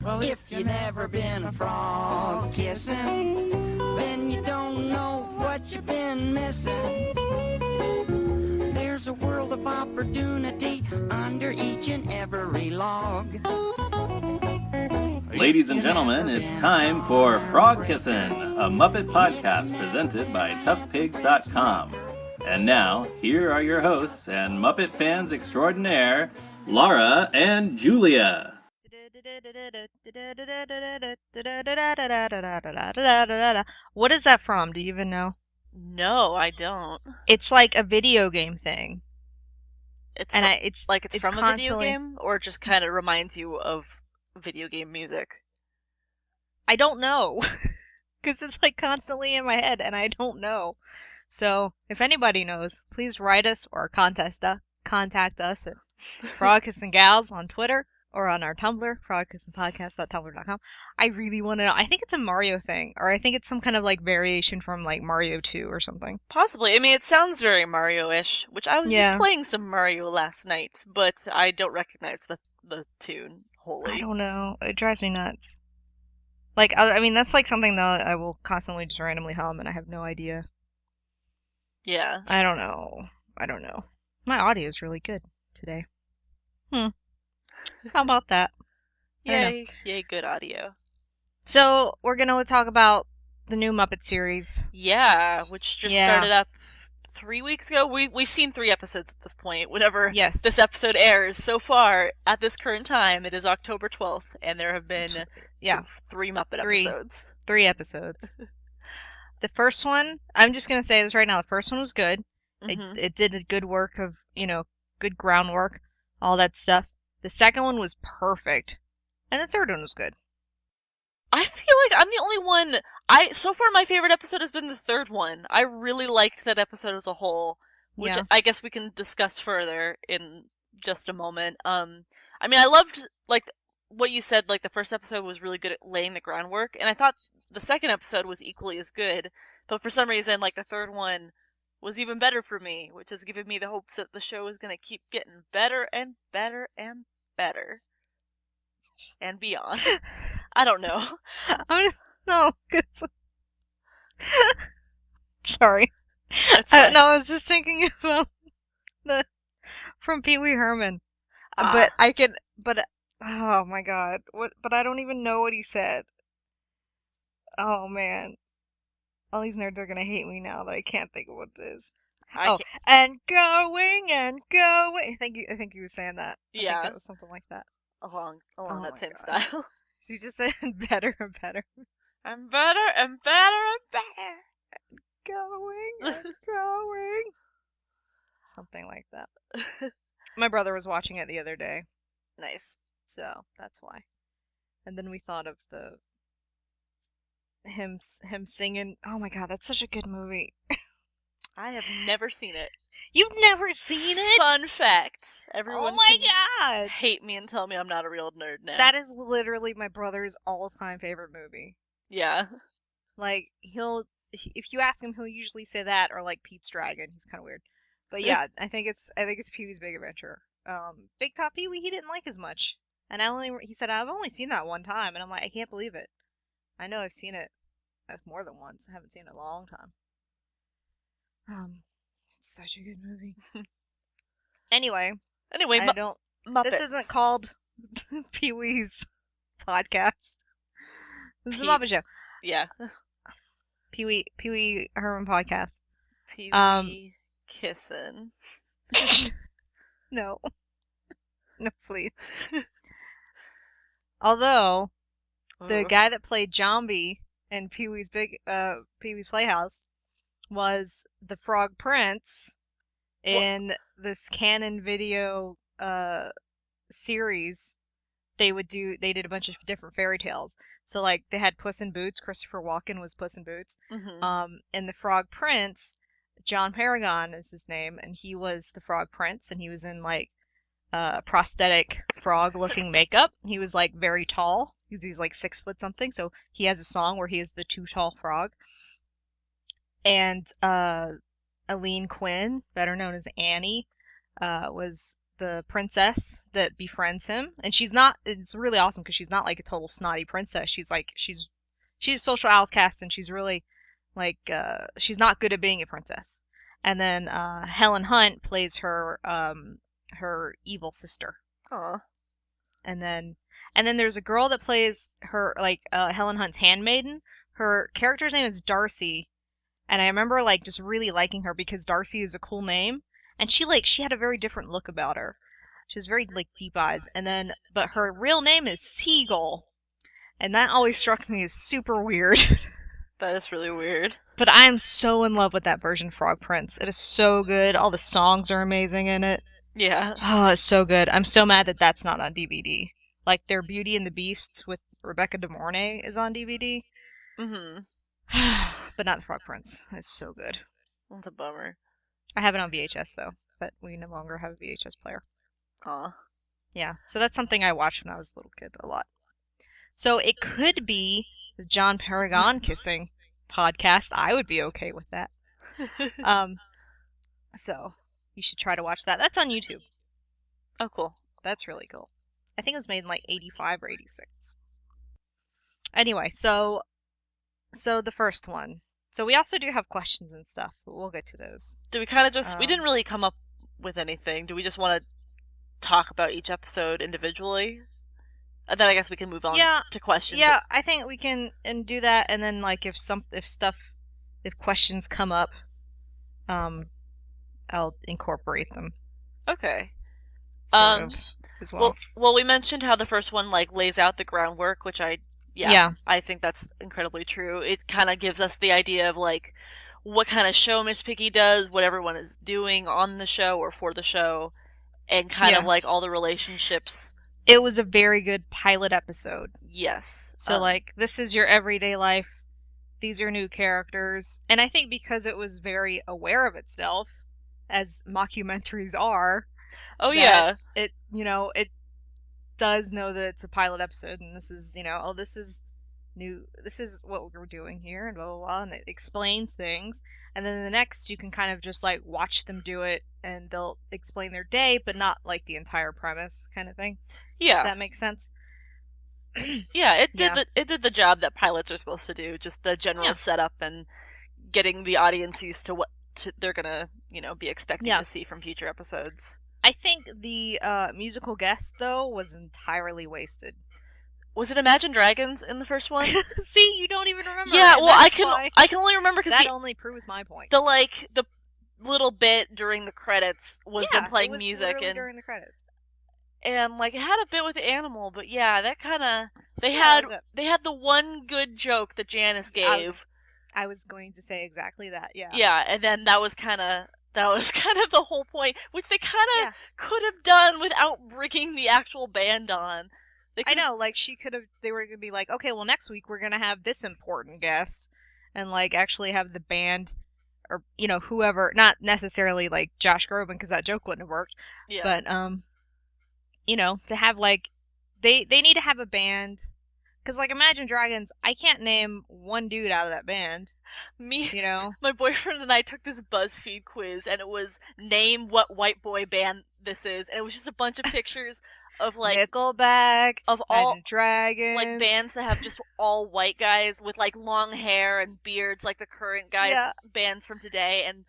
Well, if you never been a frog kissing, then you don't know what you've been missing. There's a world of opportunity under each and every log. Ladies and gentlemen, it's time for Frog Kissin', a Muppet podcast presented by ToughPigs.com. And now, here are your hosts and Muppet fans extraordinaire, Lara and Julia. What is that from? Do you even know? No, I don't. It's like a video game thing. It's It's from constantly... a video game, or it just kind of reminds you of video game music? I don't know, because it's like constantly in my head, and I don't know. So if anybody knows, please write us or contact us at Frogkiss and Gals on Twitter or on our Tumblr, frogkissinpodcast.tumblr.com. I really want to know. I think it's a Mario thing, or I think it's some kind of like variation from like Mario 2 or something. Possibly. I mean, it sounds very Mario-ish, which I was just playing some Mario last night, but I don't recognize the tune wholly. I don't know. It drives me nuts. Like, I mean, that's like something that I will constantly just randomly hum, and I have no idea. Yeah. I don't know. My audio is really good today. How about that? Yay, good audio. So, we're going to talk about the new Muppet series. Yeah, which just started up 3 weeks ago. We've seen 3 episodes at this point. Whenever this episode airs, so far, at this current time, it is October 12th, and there have been 3 Muppet episodes. 3 episodes. The first one, I'm just going to say this right now, the first one was good. Mm-hmm. It did a good work of, good groundwork, all that stuff. The second one was perfect. And the third one was good. I feel like I'm the only one. So far, my favorite episode has been the third one. I really liked that episode as a whole, which I guess we can discuss further in just a moment. I mean, I loved, like, what you said, like, the first episode was really good at laying the groundwork, and I thought the second episode was equally as good, but for some reason, like, the third one was even better for me, which has given me the hopes that the show is going to keep getting better and better and better. And beyond. I don't know. Sorry. That's fine. No, I was just thinking about from Pee Wee Herman. Oh my god. But I don't even know what he said. Oh man. All these nerds are gonna hate me now that I can't think of what it is. And going and going. I think he was saying that. I think that was something like that. Along that same style. She just said better and better. And better and better and better. And going and going. Something like that. My brother was watching it the other day. Nice. So, that's why. And then we thought of him singing. Oh my god, that's such a good movie. I have never seen it. You've never seen it? Fun fact. Everyone God! Hate me and tell me I'm not a real nerd now. That is literally my brother's all-time favorite movie. Yeah. Like, if you ask him, he'll usually say that or like Pete's Dragon. He's kind of weird. But yeah, I think it's Pee-wee's Big Adventure. Big Top Pee-wee he didn't like as much. And he said, I've only seen that one time. And I'm like, I can't believe it. I know I've seen it more than once. I haven't seen it in a long time. It's such a good movie. Anyway, Muppets. This isn't called Pee-wee's podcast. This is a Muppet Show. Yeah. Pee-wee Herman podcast. Pee-wee Kissin'. No. No, please. Although, the guy that played Zombie in Pee-wee's Playhouse was the Frog Prince in this canon video series. They did a bunch of different fairy tales. So like they had Puss in Boots. Christopher Walken was Puss in Boots. Mm-hmm. And the Frog Prince, John Paragon is his name, and he was the Frog Prince, and he was in like prosthetic frog looking makeup. He was like very tall because he's like 6 foot something. So he has a song where he is the too tall frog. And Aline Quinn, better known as Annie, was the princess that befriends him, and she's not. It's really awesome because she's not like a total snotty princess. She's a social outcast, and she's really like she's not good at being a princess. And then Helen Hunt plays her evil sister. Aw. And then there's a girl that plays her like Helen Hunt's handmaiden. Her character's name is Darcy, and I remember like just really liking her because Darcy is a cool name, and she had a very different look about her. She has very like deep eyes, and then but her real name is Seagull, and that always struck me as super weird. That is really weird. But I'm so in love with that version of Frog Prince. It is so good. All the songs are amazing in it. Yeah. Oh, it's so good. I'm so mad that that's not on DVD. Like their Beauty and the Beast with Rebecca De Mornay is on DVD. Mm-hmm. But not the Frog Prince. It's so good. That's a bummer. I have it on VHS though, but we no longer have a VHS player. Aw. Yeah, so that's something I watched when I was a little kid a lot. So it could be the John Paragon kissing podcast. I would be okay with that. So you should try to watch that. That's on YouTube. Oh, cool. That's really cool. I think it was made in like 85 or 86. Anyway, so the first one. So we also do have questions and stuff, but we'll get to those. Do we kind of just... we didn't really come up with anything. Do we just want to talk about each episode individually? And then I guess we can move on to questions. Yeah, I think we can do that, and then like if questions come up, I'll incorporate them. Okay. Sort of, as well. Well, we mentioned how the first one like lays out the groundwork, which I think that's incredibly true. It kind of gives us the idea of like what kind of show Miss Piggy does, what everyone is doing on the show or for the show, and kind of like all the relationships. It was a very good pilot episode. Yes. So like this is your everyday life. These are new characters, and I think because it was very aware of itself, as mockumentaries are. Oh yeah. It it does know that it's a pilot episode, and this is this is new. This is what we're doing here, and blah blah blah, and it explains things. And then the next, you can kind of just like watch them do it, and they'll explain their day, but not like the entire premise, kind of thing. Yeah, if that makes sense. Yeah, it did the job that pilots are supposed to do, just the general setup and getting the audience used to what they're gonna be expecting to see from future episodes. I think the musical guest though was entirely wasted. Was it Imagine Dragons in the first one? See, you don't even remember. Yeah, well, I can only remember because that only proves my point. The little bit during the credits was them playing it was music and during the credits. And like it had a bit with the animal, but yeah, that kind of they had the one good joke that Janice gave. I was going to say exactly that. Yeah. Yeah, and then that was kind of the whole point, which they kind of could have done without bringing the actual band on. I know, like they were gonna be like, okay, well next week we're gonna have this important guest, and like actually have the band, or whoever, not necessarily like Josh Groban because that joke wouldn't have worked. Yeah. But to have like they need to have a band, because like Imagine Dragons, I can't name one dude out of that band. My boyfriend and I took this BuzzFeed quiz, and it was name what white boy band this is, and it was just a bunch of pictures of like Nickelback, of all Dragons, like bands that have just all white guys with like long hair and beards, like the current guys bands from today, and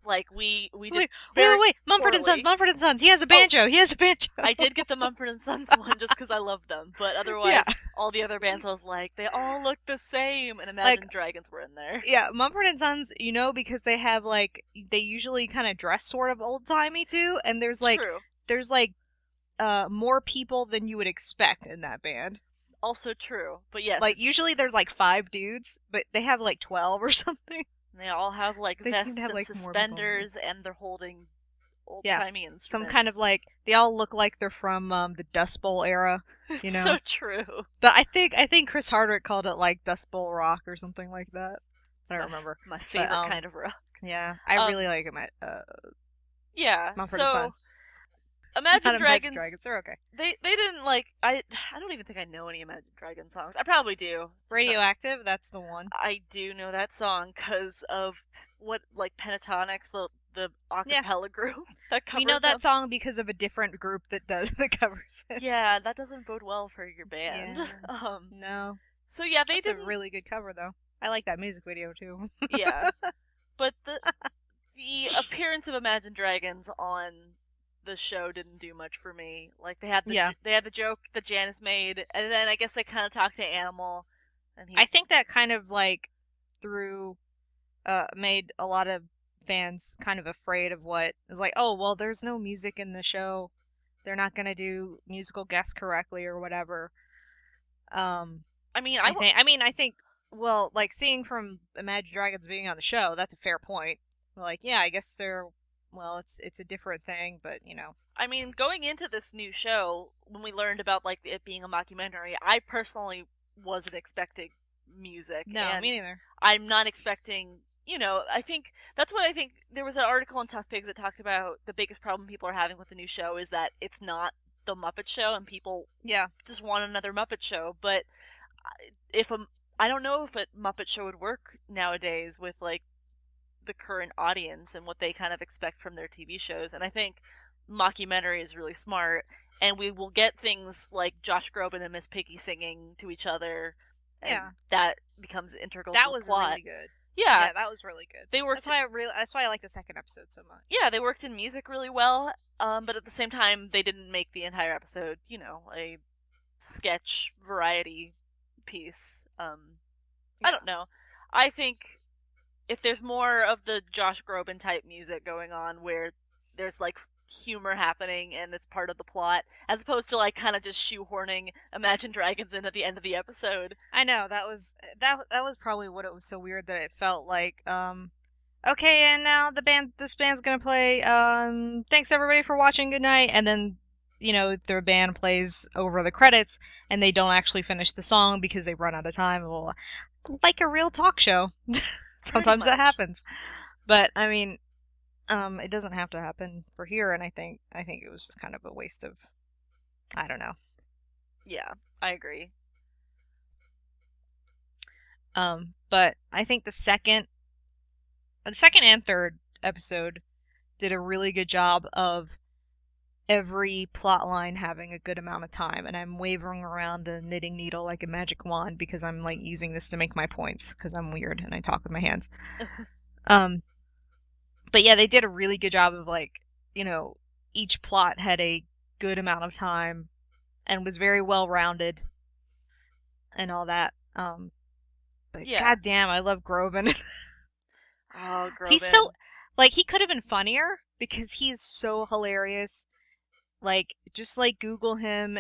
like we did wait, Mumford and Sons. He has a banjo. He has a banjo. I did get the Mumford and Sons one just because I love them, but otherwise, all the other bands I was like, they all look the same, and Imagine Dragons were in there. Yeah, Mumford and Sons, because they have like they usually kind of dress sort of old timey too, and there's like more people than you would expect in that band. Also true, but yes, like usually there's like 5 dudes, but they have like 12 or something. They all have like vests and suspenders, and they're holding old-timey instruments. Some kind of like they all look like they're from the Dust Bowl era. So true. But I think Chris Hardwick called it like Dust Bowl rock or something like that. I don't remember. My favorite kind of rock. Yeah, I really like it. Mumford and Sons. Imagine Dragons. They're okay. They didn't like. I don't even think I know any Imagine Dragons songs. I probably do. Radioactive, that's the one. I do know that song because of what like Pentatonics, the acapella group that covers We know that them. song because of a different group that covers it. Yeah, that doesn't bode well for your band. Yeah. No. So yeah, they That's did a really good cover, though. I like that music video too. Yeah, but the appearance of Imagine Dragons on the show didn't do much for me. Like they had the joke that Janice made, and then I guess they kind of talked to Animal, and I think that kind of like made a lot of fans kind of afraid of what is like. Oh well, there's no music in the show. They're not gonna do musical guests correctly or whatever. I think. Well, like seeing from Imagine Dragons being on the show, that's a fair point. Like, yeah, I guess they're. Well, it's a different thing, but you know. I mean, going into this new show, when we learned about like it being a mockumentary, I personally wasn't expecting music. No, and me neither. I'm not expecting. I think that's what I think. There was an article in Tough Pigs that talked about the biggest problem people are having with the new show is that it's not the Muppet Show, and people just want another Muppet Show. But I don't know if a Muppet Show would work nowadays with like the current audience and what they kind of expect from their TV shows. And I think mockumentary is really smart, and we will get things like Josh Groban and Miss Piggy singing to each other, and that becomes integral to the plot. That was really good. Yeah, that was really good. They worked. That's why I like the second episode so much. Yeah, they worked in music really well, but at the same time, they didn't make the entire episode, a sketch variety piece. I don't know. I think if there's more of the Josh Groban type music going on, where there's like humor happening and it's part of the plot, as opposed to like kind of just shoehorning Imagine Dragons in at the end of the episode. I know that was probably what it was so weird that it felt like. Okay, and now this band's gonna play. Thanks everybody for watching. Good night, and then. Their band plays over the credits, and they don't actually finish the song because they run out of time. Well, like a real talk show. Sometimes that happens. But, I mean, it doesn't have to happen for here, and I think it was just kind of a waste of... I don't know. Yeah, I agree. But I think the second and third episode did a really good job of every plot line having a good amount of time, and I'm wavering around a knitting needle like a magic wand because I'm like using this to make my points because I'm weird and I talk with my hands. But yeah, they did a really good job of like, each plot had a good amount of time and was very well rounded and all that. But goddamn, I love Groban. Oh, Groban. He's so he could have been funnier because he's so hilarious. Like, just like Google him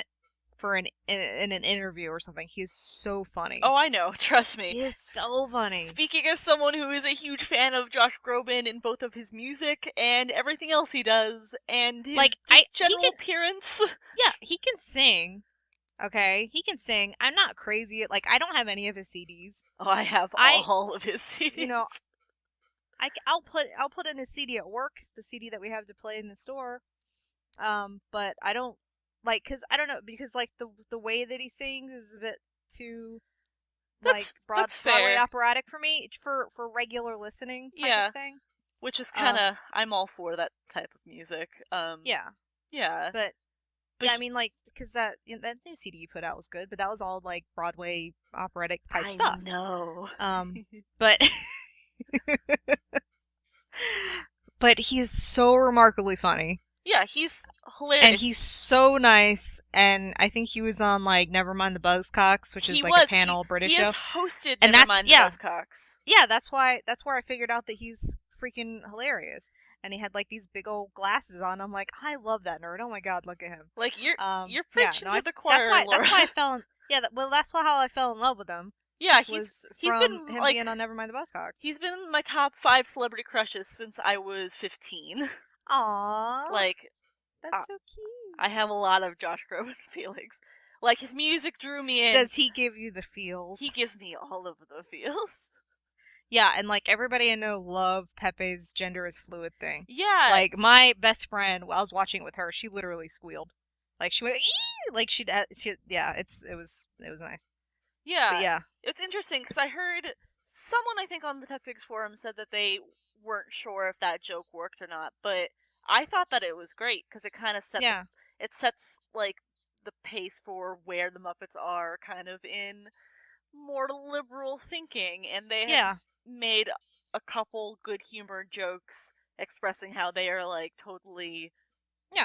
for in an interview or something. He is so funny. Oh, I know. Trust me. He is so funny. Speaking as someone who is a huge fan of Josh Groban in both of his music and everything else he does, and his general appearance. Yeah, he can sing. Okay, he can sing. I'm not crazy. Like, I don't have any of his CDs. Oh, I have all of his CDs. I'll put in his CD at work, the CD that we have to play in the store. But I don't because I don't know, because like the way that he sings is a bit too Broadway operatic for me for regular listening type of thing. Which is kind of I'm all for that type of music. Yeah. But yeah, I mean because that new CD you put out was good, but that was all like Broadway operatic type stuff. I know. But but he is so remarkably funny. Yeah, he's hilarious. And he's so nice, and I think he was on, Nevermind the Buzzcocks, which is, a panel British show. He has hosted Nevermind the Buzzcocks. Yeah, that's where I figured out that he's freaking hilarious. And he had, these big old glasses on. I'm like, I love that nerd. Oh my god, look at him. You're preaching to the choir, Laura. That's why I fell in... Yeah, that's how I fell in love with him. Yeah, he's been him being on Nevermind the Buzzcocks. He's been my top 5 celebrity crushes since I was 15. Aww. That's so cute. I have a lot of Josh Groban feelings. His music drew me in. Does he give you the feels? He gives me all of the feels. Yeah, and everybody I know loved Pepe's gender is fluid thing. Yeah. My best friend, I was watching it with her, she literally squealed. She went, ee! It was nice. Yeah. But yeah. It's interesting because I heard someone, I think on the Tech Pigs forum, said that they weren't sure if that joke worked or not, but I thought that it was great because it kind of sets like the pace for where the Muppets are kind of in more liberal thinking, and they have made a couple good humor jokes expressing how they are like totally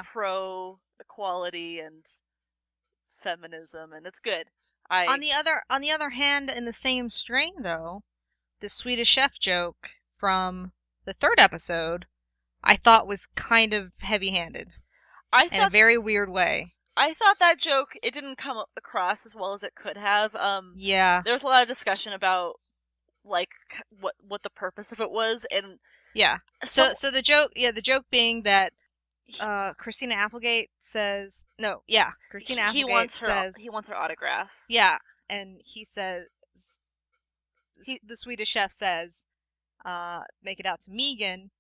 pro equality and feminism, and it's good. On the other hand, in the same strain though, the Swedish Chef joke from the 3rd episode I thought was kind of heavy-handed in a very weird way. I thought that joke, it didn't come across as well as it could have. There was a lot of discussion about like what the purpose of it was, and so the joke being that Christina Applegate says Christina Applegate he wants her autograph. Yeah, and he says the Swedish Chef says make it out to Megan,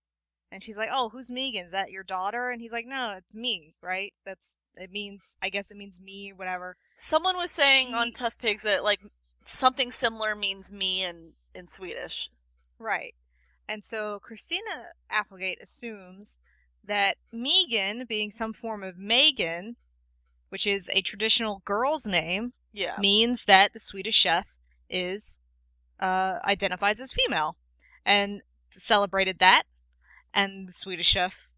and she's like, "Oh, who's Megan? Is that your daughter?" And he's like, "No, it's me, right? I guess it means me, whatever." Someone was saying on Tough Pigs that like something similar means me in Swedish. Right. And so Christina Applegate assumes that Megan, being some form of Megan, which is a traditional girl's name, means that the Swedish Chef is identifies as female, and celebrated that. And the Swedish Chef,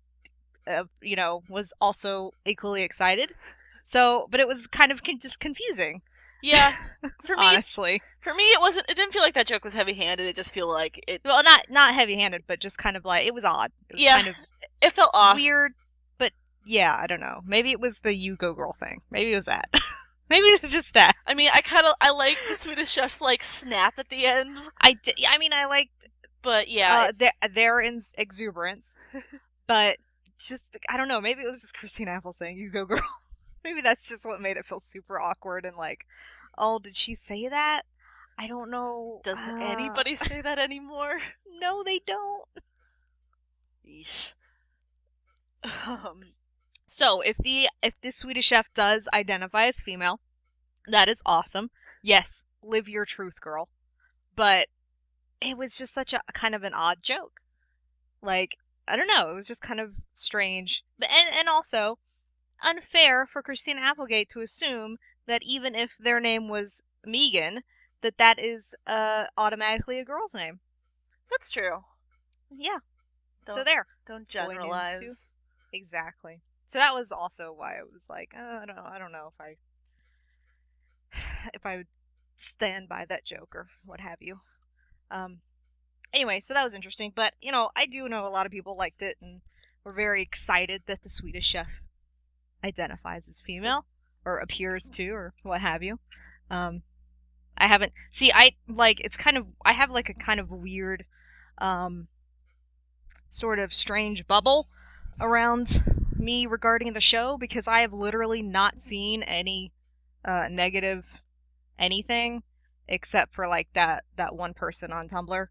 was also equally excited. So, but it was kind of just confusing. Yeah, for me, honestly, it didn't feel like that joke was heavy-handed. It just felt like it. Well, not heavy-handed, but just kind of like it was odd. It was kind of it felt off, weird. But yeah, I don't know. Maybe it was the "You Go Girl" thing. Maybe it was that. Maybe it was just that. I mean, I liked the Swedish Chef's like snap at the end. I liked. But yeah, their exuberance. But just I don't know. Maybe it was just Christine Apple saying "You Go Girl." Maybe that's just what made it feel super awkward and like, oh, did she say that? I don't know. Does anybody say that anymore? No, they don't. Yeesh. So if the Swedish Chef does identify as female, that is awesome. Yes, live your truth, girl. But it was just such a kind of an odd joke. Like, I don't know. It was just kind of strange. And also unfair for Christina Applegate to assume that even if their name was Megan, that is automatically a girl's name. That's true. Yeah. So there. Don't generalize. Exactly. So that was also why I was like, I don't know if I would stand by that joke or what have you. Anyway, so that was interesting. But I do know a lot of people liked it and were very excited that the Swedish Chef identifies as female or appears to or what have you. I haven't I have like a kind of weird sort of strange bubble around me regarding the show because I have literally not seen any negative anything except for like that one person on Tumblr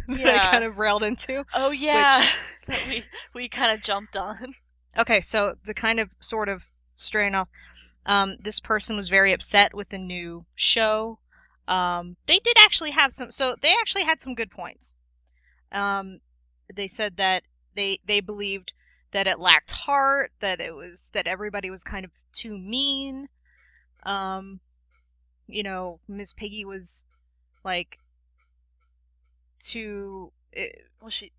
that I kind of railed into. Oh yeah, that we kind of jumped on. Okay, so to kind of sort of straighten off, this person was very upset with the new show. They did actually have they actually had some good points. They said that they believed that it lacked heart, that everybody was kind of too mean. Miss Piggy was like too.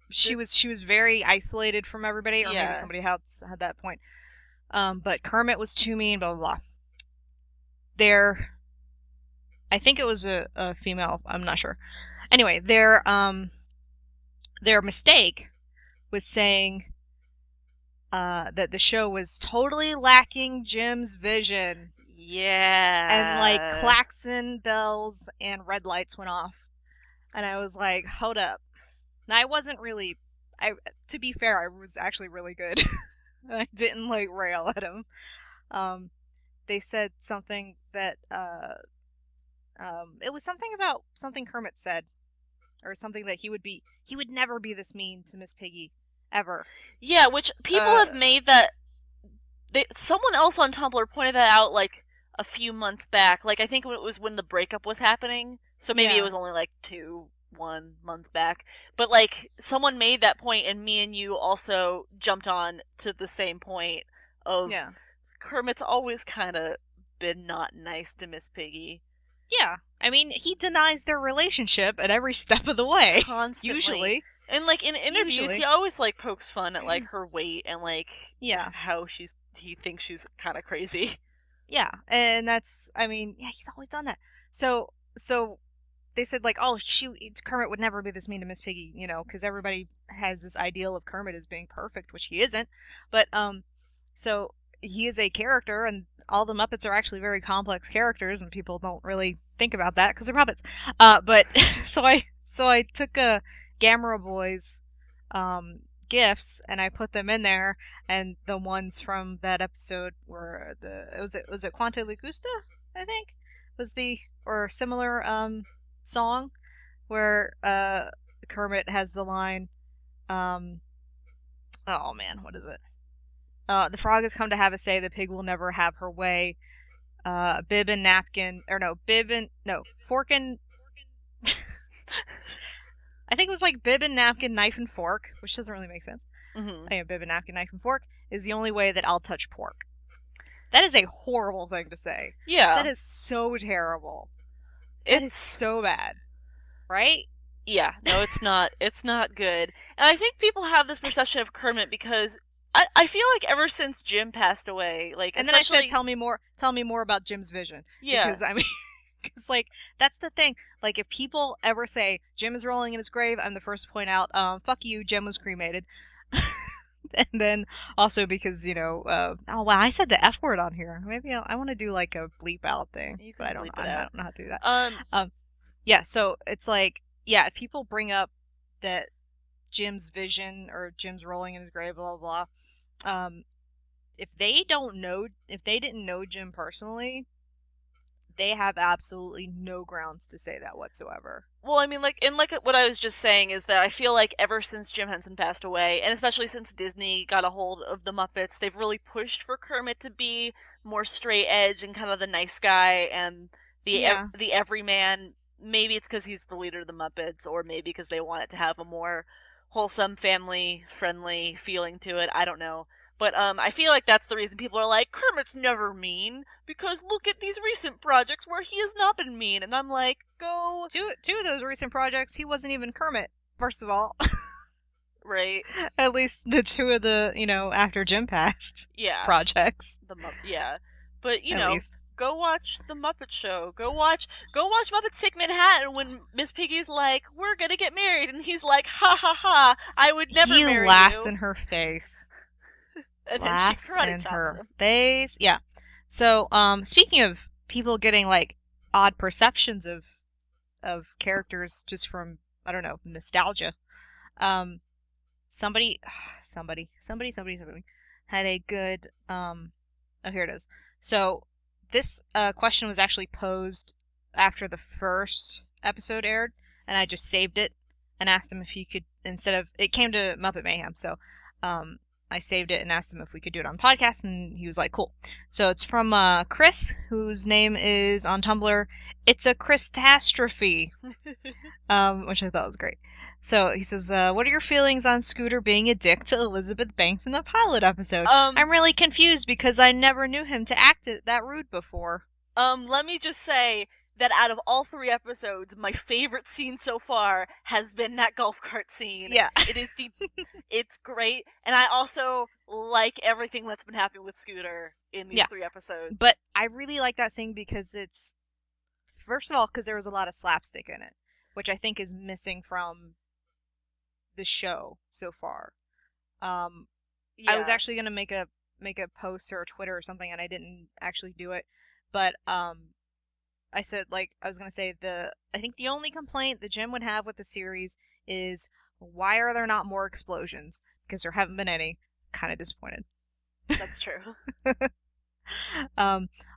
She was very isolated from everybody, or maybe somebody had that point. But Kermit was too mean, blah blah blah. I think it was a female. I'm not sure. Anyway, their mistake was saying that the show was totally lacking Jim's vision. Yeah. And like klaxon bells and red lights went off, and I was like, hold up. Now, I wasn't really. To be fair, I was actually really good. I didn't like rail at him. They said something that it was something about something Kermit said, or something that he would never be this mean to Miss Piggy ever. Yeah, which people have made that. Someone else on Tumblr pointed that out like a few months back. Like I think it was when the breakup was happening. So maybe it was only like 2 month back. But, like, someone made that point, and me and you also jumped on to the same point of Kermit's always kind of been not nice to Miss Piggy. Yeah. I mean, he denies their relationship at every step of the way. Constantly. Usually. And, like, in interviews, he always, like, pokes fun at, like, her weight and, like, how he thinks she's kind of crazy. Yeah, and that's, I mean, he's always done that. So they said, like, oh, Kermit would never be this mean to Miss Piggy, you know, because everybody has this ideal of Kermit as being perfect, which he isn't. But, so he is a character, and all the Muppets are actually very complex characters, and people don't really think about that because they're Muppets. But, so I took a Gamera Boys gifts and I put them in there, and the ones from that episode were was it Quante Locusta, I think was the or similar song where Kermit has the line oh man, what is it? The frog has come to have a say, the pig will never have her way. Bib and napkin, or no, fork and I think it was like bib and napkin, knife and fork, which doesn't really make sense. Mm-hmm. I have bib and napkin, knife and fork is the only way that I'll touch pork. That is a horrible thing to say. Yeah. That is so terrible. That is so bad. Right? Yeah. No, it's not. It's not good. And I think people have this perception of Kermit because I feel like ever since Jim passed away, like, and then I said, tell me more about Jim's vision. Yeah. Because I mean, because like that's the thing. Like if people ever say Jim is rolling in his grave, I'm the first to point out, fuck you, Jim was cremated. And then also because, you know, oh wow, I said the F word on here. Maybe I want to do like a bleep out thing, but I don't know how to do that. Yeah, so it's like, yeah, if people bring up that Jim's vision or Jim's rolling in his grave, blah blah blah. If they didn't know Jim personally, they have absolutely no grounds to say that whatsoever. Well, I mean, like what I was just saying is that I feel like ever since Jim Henson passed away, and especially since Disney got a hold of the Muppets, they've really pushed for Kermit to be more straight edge and kind of the nice guy and the everyman. Maybe it's because he's the leader of the Muppets, or maybe because they want it to have a more wholesome, family-friendly feeling to it. I don't know. But I feel like that's the reason people are like, Kermit's never mean, because look at these recent projects where he has not been mean. And I'm like, go... Two of those recent projects, he wasn't even Kermit, first of all. Right. At least the two of the, you know, after Jim passed projects. Yeah. But, you know, go watch The Muppet Show. Go watch Muppets Take Manhattan when Miss Piggy's like, we're gonna get married. And he's like, ha ha ha, I would never marry you. He laughs in her face. And then she karate chops him. Face. Yeah. So, speaking of people getting like odd perceptions of characters just from, I don't know, nostalgia. Somebody had a good oh, here it is. So this question was actually posed after the first episode aired, and I just saved it and asked him if he could, instead of, it came to Muppet Mayhem, so I saved it and asked him if we could do it on podcast, and he was like, cool. So it's from Chris, whose name is on Tumblr, It's a Christastrophe, which I thought was great. So he says, what are your feelings on Scooter being a dick to Elizabeth Banks in the pilot episode? I'm really confused because I never knew him to act that rude before. Let me just say that out of all 3 episodes, my favorite scene so far has been that golf cart scene. Yeah. It's great, and I also like everything that's been happening with Scooter in these 3 episodes. But I really like that scene because it's, first of all, because there was a lot of slapstick in it, which I think is missing from the show so far. I was actually gonna make a post or a Twitter or something, and I didn't actually do it. But I said, like, I was gonna say I think the only complaint that Jim would have with the series is, why are there not more explosions? Because there haven't been any. Kind of disappointed. That's true.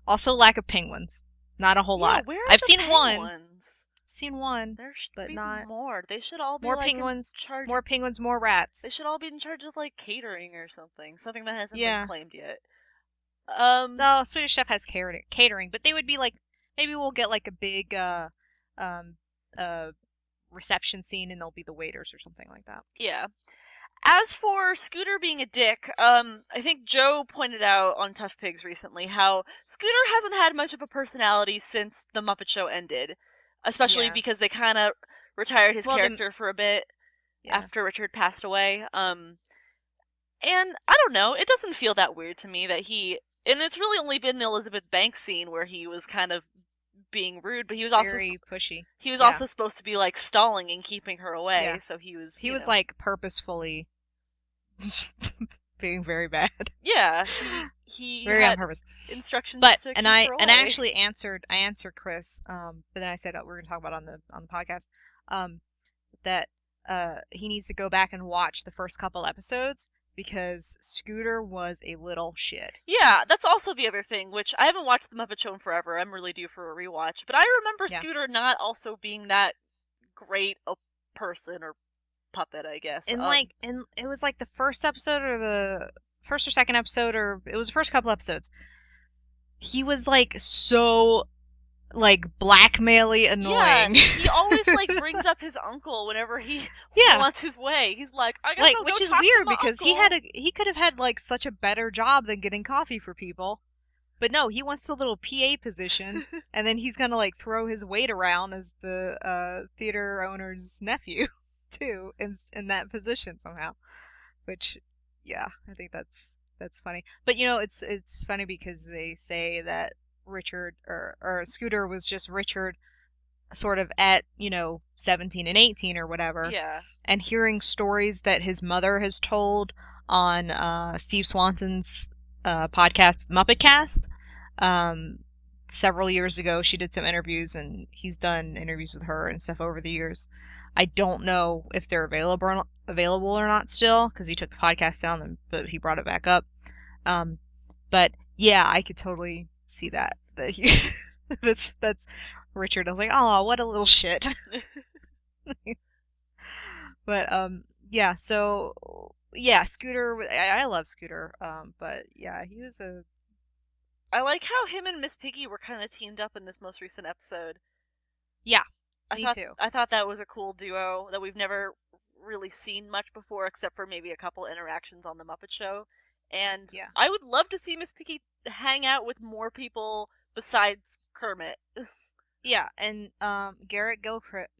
Also lack of penguins. Not a whole lot. Where are I've the seen penguins? one. There should but be not more. They should all be more like penguins. in charge. More penguins, more rats. They should all be in charge of like catering or something that hasn't been claimed yet. No, Swedish Chef has catering, but they would be like, maybe we'll get like a big reception scene and they'll be the waiters or something like that. Yeah. As for Scooter being a dick, I think Joe pointed out on Tough Pigs recently how Scooter hasn't had much of a personality since the Muppet Show ended, especially because they kind of retired his character for a bit after Richard passed away. And I don't know, it doesn't feel that weird to me that and it's really only been the Elizabeth Banks scene where he was kind of being rude, but he was also very pushy. He was also supposed to be like stalling and keeping her away, so he was like purposefully being very bad. Yeah, he very had on purpose instructions. But to and keep I her and I away. actually answered Chris, but then I said we're gonna talk about it on the podcast, that he needs to go back and watch the first couple episodes. Because Scooter was a little shit. Yeah, that's also the other thing, which I haven't watched The Muppet Show in forever. I'm really due for a rewatch. But I remember Scooter not also being that great a person or puppet, I guess. And and it was like the first episode or the first or second episode, or it was the first couple episodes. He was like so blackmaily annoying. Yeah, he always brings up his uncle whenever he wants his way. He's like, I gotta go which is talk weird to my because uncle. he could have had such a better job than getting coffee for people. But no, he wants the little PA position, and then he's gonna throw his weight around as the theater owner's nephew, too, in that position somehow. Which, yeah, I think that's funny. But it's funny because they say that Richard or Scooter was just Richard sort of at 17 and 18 or whatever. Yeah. And hearing stories that his mother has told on Steve Swanson's podcast Muppet Cast several years ago. She did some interviews and he's done interviews with her and stuff over the years. I don't know if they're available or not still because he took the podcast down, but he brought it back up. But yeah, I could totally see that he that's Richard. I was like, oh, what a little shit. But yeah, so yeah, Scooter. I love Scooter. But yeah, he was a. I like how him and Miss Piggy were kind of teamed up in this most recent episode. Yeah, me too. I thought that was a cool duo that we've never really seen much before, except for maybe a couple interactions on the Muppet Show. And I would love to see Miss Piggy hang out with more people besides Kermit. Yeah, and Garrett Gilchrist,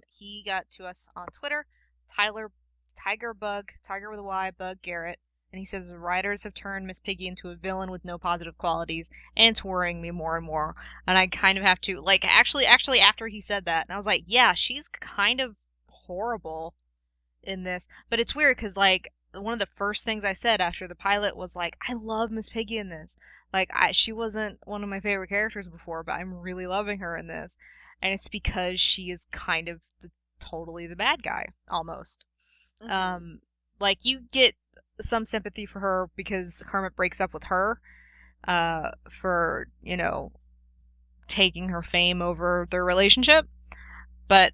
he got to us on Twitter. Tiger with a Y, Bug Garrett, and he says the writers have turned Miss Piggy into a villain with no positive qualities, and it's worrying me more and more. And I kind of have to actually after he said that, and I was like, yeah, she's kind of horrible in this. But it's weird because one of the first things I said after the pilot was I love Miss Piggy in this. She wasn't one of my favorite characters before, but I'm really loving her in this. And it's because she is kind of totally the bad guy, almost. Mm-hmm. You get some sympathy for her because Kermit breaks up with her, for, taking her fame over their relationship. But,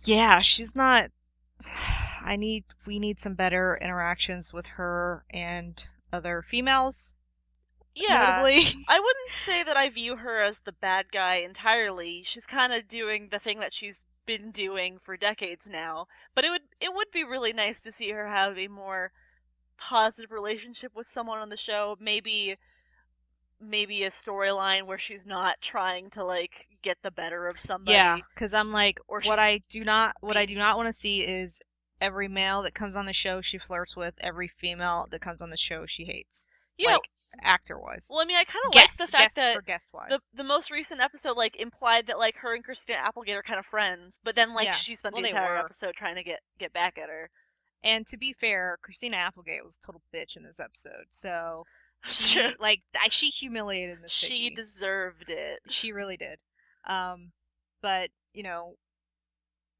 yeah, she's not... we need some better interactions with her and other females. Yeah, notably. I wouldn't say that I view her as the bad guy entirely. She's kind of doing the thing that she's been doing for decades now. But it would be really nice to see her have a more positive relationship with someone on the show. Maybe a storyline where she's not trying to get the better of somebody. Yeah, because I'm what I do not want to see is every male that comes on the show she flirts with, every female that comes on the show she hates. Yeah. Actor-wise. Well, I mean, I kind of like the fact that guest-wise. the most recent episode implied that her and Christina Applegate are kind of friends, but then she spent the entire episode trying to get back at her. And to be fair, Christina Applegate was a total bitch in this episode, so she humiliated Miss Piggy. She deserved it. She really did. But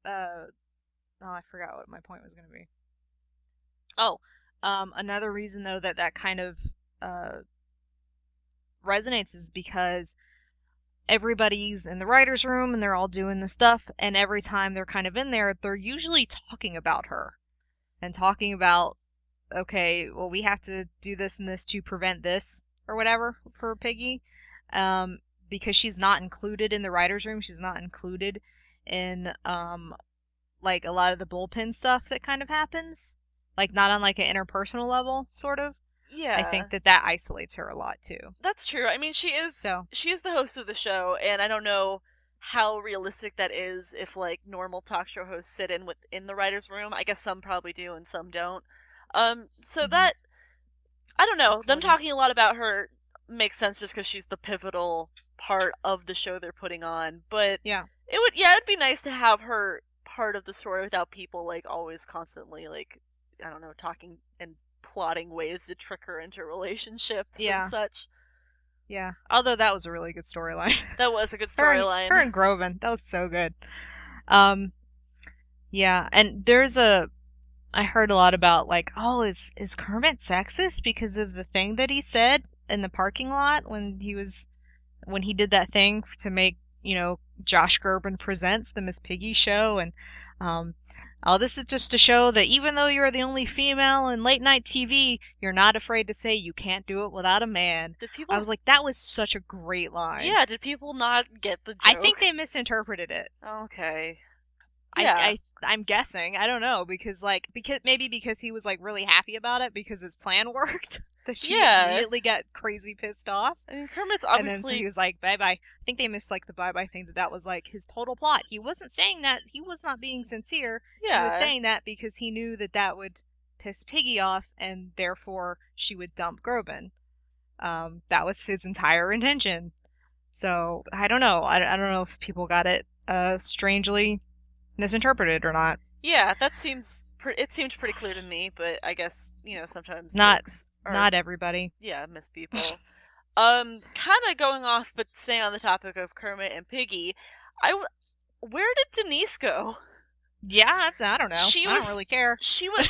I forgot what my point was going to be. Oh, another reason though that kind of resonates is because everybody's in the writer's room and they're all doing the stuff, and every time they're kind of in there, they're usually talking about her and talking about, okay, well, we have to do this and this to prevent this or whatever for Piggy. because she's not included in the writer's room, she's not included in, like, a lot of the bullpen stuff that kind of happens. Like, not on, like, an interpersonal level, sort of. Yeah. I think that isolates her a lot, too. That's true. I mean, she is the host of the show, and I don't know how realistic that is if, like, normal talk show hosts sit in the writer's room. I guess some probably do and some don't. So that, I don't know, them talking a lot about her makes sense just because she's the pivotal part of the show they're putting on. But it'd be nice to have her part of the story without people, like, always constantly, like, I don't know, talking and plotting ways to trick her into relationships and such. Yeah. Although that was a really good storyline. That was a good storyline. Her and Groban. That was so good. Yeah, and I heard a lot about, like, oh, is Kermit sexist because of the thing that he said in the parking lot when he did that thing to make, Josh Groban Presents, the Miss Piggy show, and this is just to show that even though you're the only female in late night TV, you're not afraid to say you can't do it without a man. I was like, that was such a great line. Yeah, did people not get the joke? I think they misinterpreted it. Okay. Yeah. I'm guessing. I don't know, because he was, like, really happy about it because his plan worked. That she immediately got crazy pissed off. I mean, Kermit's obviously... And then so he was like, bye-bye. I think they missed, like, the bye-bye thing, that was, like, his total plot. He wasn't saying that. He was not being sincere. Yeah. He was saying that because he knew that would piss Piggy off, and therefore she would dump Groban. That was his entire intention. So, I don't know. I don't know if people got it strangely misinterpreted or not. Yeah, it seemed pretty clear to me, but I guess, sometimes not everybody. Yeah, miss people. Kind of going off, but staying on the topic of Kermit and Piggy, where did Denise go? Yeah, I don't know. I don't really care. She was...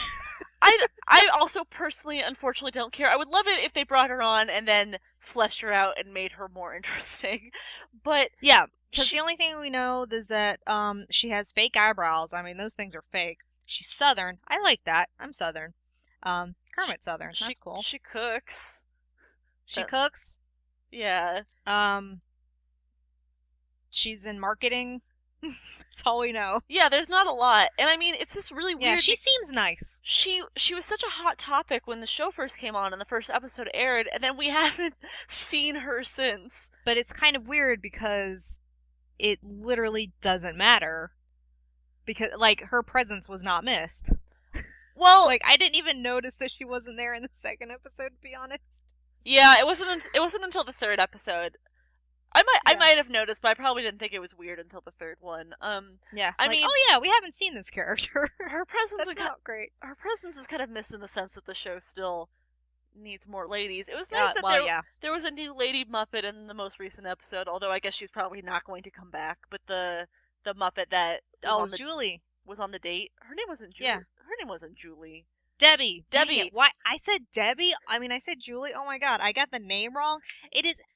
I also personally, unfortunately, don't care. I would love it if they brought her on and then fleshed her out and made her more interesting. But... Yeah, because the only thing we know is that she has fake eyebrows. I mean, those things are fake. She's Southern. I like that. I'm Southern. Kermit's Southern. That's cool. She cooks. She cooks? Yeah. She's in marketing. That's all we know. Yeah, there's not a lot. And I mean, it's just really weird. Yeah, she seems nice. She was such a hot topic when the show first came on and the first episode aired, and then we haven't seen her since. But it's kind of weird because it literally doesn't matter. Because, like, her presence was not missed. Well, like, I didn't even notice that she wasn't there in the second episode, to be honest. Yeah, it wasn't until the third episode. I might have noticed, but I probably didn't think it was weird until the third one. Yeah. I mean, oh yeah, we haven't seen this character. Her presence That's not great. Her presence is kind of missed in the sense that the show still needs more ladies. It was nice that there was a new lady Muppet in the most recent episode, although I guess she's probably not going to come back. But the Muppet that Julie was on the date. Her name wasn't Julie. Yeah. Her name wasn't Julie. Debbie. Why? I said Debbie? I mean, I said Julie. Oh my god, I got the name wrong.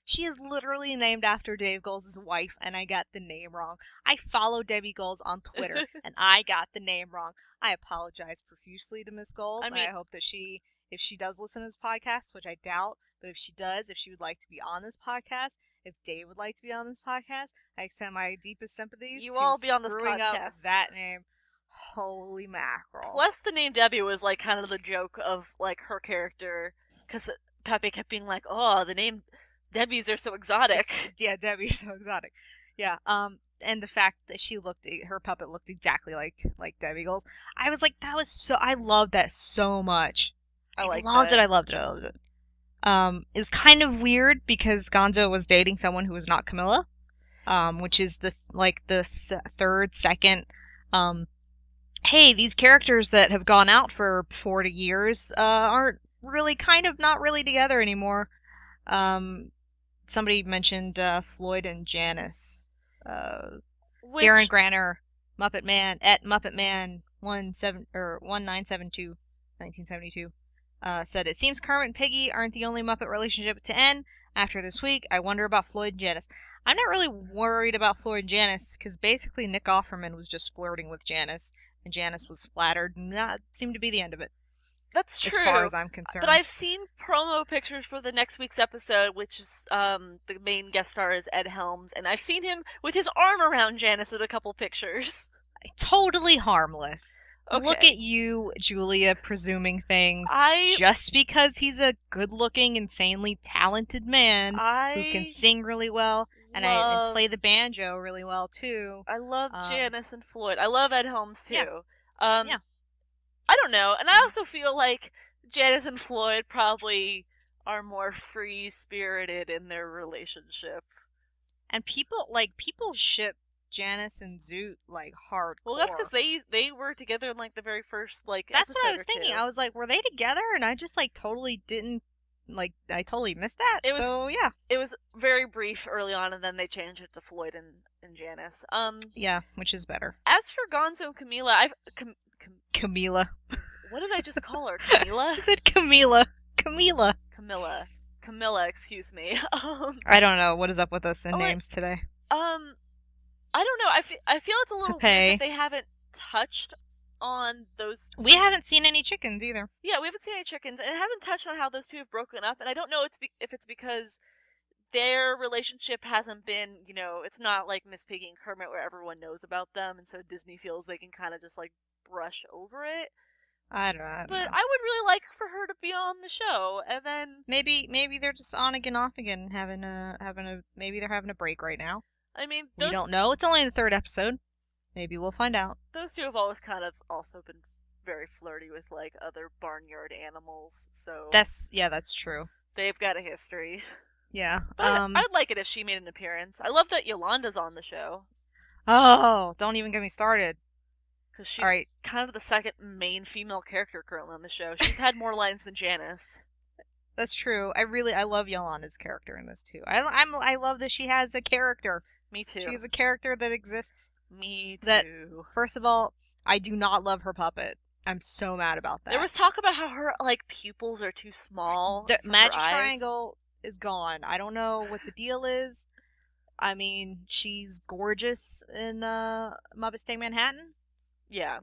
She is literally named after Dave Goelz' wife, and I got the name wrong. I follow Debbie Goelz on Twitter, and I got the name wrong. I apologize profusely to Miss Goelz. I hope that if she does listen to this podcast, which I doubt, but if she does, if she would like to be on this podcast, if Dave would like to be on this podcast, I extend my deepest sympathies. You all be on this screwing podcast. Up that name. Holy mackerel. Plus, the name Debbie was, like, kind of the joke of, like, her character, because Pepe kept being like, oh, the name Debbie's are so exotic. Yeah, Debbie's so exotic. Yeah, and the fact that her puppet looked exactly like Debbie Goelz. I was like, I loved that so much. I loved it. It was kind of weird because Gonzo was dating someone who was not Camilla, which is the second, hey, these characters that have gone out for 40 years aren't really not really together anymore. Somebody mentioned Floyd and Janice. Darren Granner, Muppet Man, at Muppet Man 1972, said, it seems Kermit and Piggy aren't the only Muppet relationship to end. After this week, I wonder about Floyd and Janice. I'm not really worried about Floyd and Janice, because basically Nick Offerman was just flirting with Janice, and Janice was flattered, and that seemed to be the end of it. That's true. As far as I'm concerned. But I've seen promo pictures for the next week's episode, which is the main guest star is Ed Helms, and I've seen him with his arm around Janice in a couple pictures. Totally harmless. Okay. Look at you, Julia, presuming things. I Just because he's a good-looking, insanely talented man who can sing really well and play the banjo really well too. I love Janice and Floyd. I love Ed Helms too. Yeah. Yeah. I don't know, and I also feel like Janice and Floyd probably are more free-spirited in their relationship. And people ship Janice and Zoot like hardcore. Well, that's because they were together in like the very first That's episode what I was thinking. two. I was like, were they together? And I just like totally didn't I totally missed that. Yeah. It was very brief early on, and then they changed it to Floyd and Janice. Yeah, which is better. As for Gonzo and Camila, Camila. What did I just call her? Camila? I said Camila. Camilla, excuse me. I don't know what is up with us in names today. I don't know. I feel it's a little weird that they haven't touched on those two. We haven't seen any chickens either. Yeah, we haven't seen any chickens, and it hasn't touched on how those two have broken up, and I don't know if it's because their relationship hasn't been, it's not like Miss Piggy and Kermit where everyone knows about them, and so Disney feels they can kind of just, brush over it. I don't know. But I would really like for her to be on the show, and then... Maybe they're just on again, off again, maybe they're having a break right now. I mean, we don't know. It's only the 3rd episode. Maybe we'll find out. Those two have always kind of also been very flirty with, other barnyard animals, so... That's true. They've got a history. Yeah. But I would like it if she made an appearance. I love that Yolanda's on the show. Oh, don't even get me started. Because she's kind of the second main female character currently on the show. She's had more lines than Janice. That's true. I love Yolanda's character in this too. I love that she has a character. Me too. She's a character that exists. Me too. First of all, I do not love her puppet. I'm so mad about that. There was talk about how her pupils are too small. The for magic her eyes. triangle is gone. I don't know what the deal is. I mean, she's gorgeous in Muppets Take Manhattan. Yeah.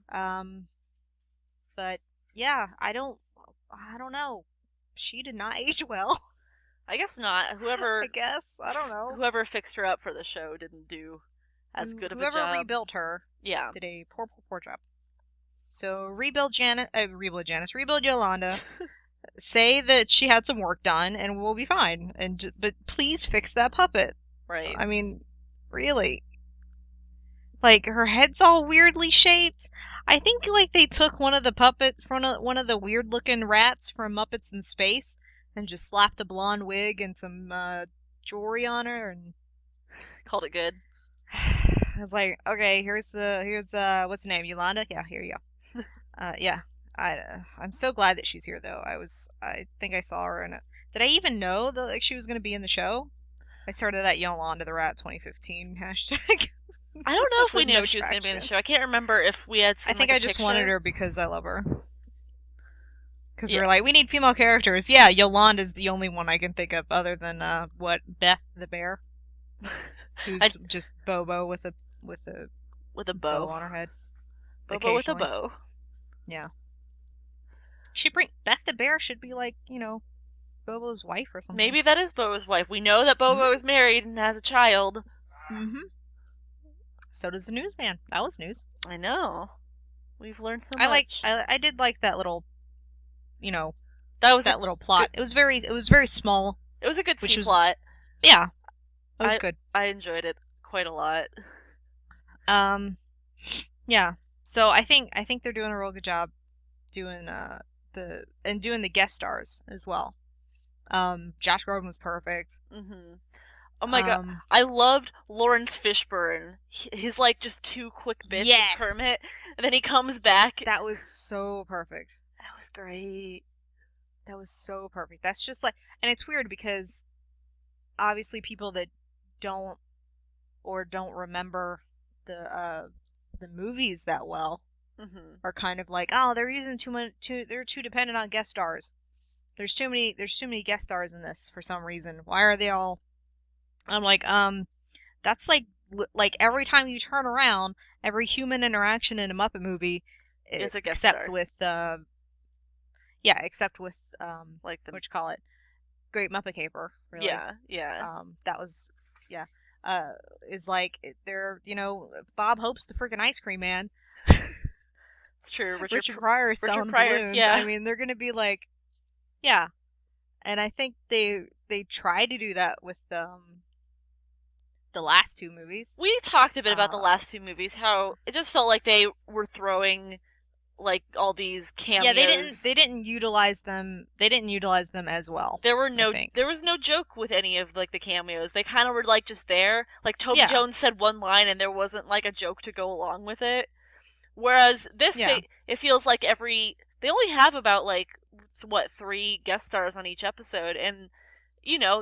But yeah, I don't know. She did not age well. I guess not. Whoever I guess. I don't know. Whoever fixed her up for the show didn't do as good of a job. Whoever rebuilt her did a poor job. So rebuild Yolanda. Say that she had some work done and we'll be fine. But please fix that puppet. Right. I mean, really. Her head's all weirdly shaped. I think they took one of the puppets from one of the weird looking rats from Muppets in Space and just slapped a blonde wig and some jewelry on her and called it good. I was like, okay, here's what's the name? Yolanda? Yeah, here you go. Yeah. I'm so glad that she's here though. I think I saw her in it. Did I even know that she was going to be in the show? I started that Yolanda the Rat 2015 hashtag. I don't know if we knew if she was going to be in the show. I can't rember if we had seen I think I just wanted her because I love her. Because Yeah. we're like, we need female characters. Yeah, Yolanda's the only one I can think of other than Beth the bear, who's just Bobo with a bow bow. on her head. Bobo with a occasionally. bow. Yeah. Beth the bear should be Bobo's wife or something. Maybe that is Bobo's wife. We know that Bobo is married and has a child. Mm-hmm. So does the newsman. That was news. I know. We've learned so much. I did like that little, that was that little plot. It was very small. It was a good C plot. Yeah. It was good. I enjoyed it quite a lot. Yeah. So I think they're doing a real good job doing doing the guest stars as well. Josh Groban was perfect. Mm-hmm. Oh my god, I loved Lawrence Fishburne. His just 2 quick bits with Kermit, and then he comes back. That was so perfect. That was great. That was so perfect. That's just and it's weird because obviously people that don't remember the movies that well are kind of they're using they're too dependent on guest stars. There's too many guest stars in this for some reason. Why are they all? I'm like, that's like every time you turn around, every human interaction in a Muppet movie is a guest except star. with Yeah, except with Like the what you call it, Great Muppet Caper. Really. yeah. That was is like they're Bob Hope's the freaking ice cream man. It's true. Richard Pryor is Richard selling Pryor, balloons. yeah. I mean, they're gonna be like, yeah, and I think they try to do that with the last two movies. We talked a bit about the last two movies, how it just felt like they were throwing like all these cameos. Yeah, they didn't utilize them. They didn't utilize them as well. There was no joke with any of like the cameos. They kind of were like just there. Like Toby Yeah. Jones said one line and there wasn't like a joke to go along with it. Whereas this, Yeah. it feels like they only have about like 3 guest stars on each episode, and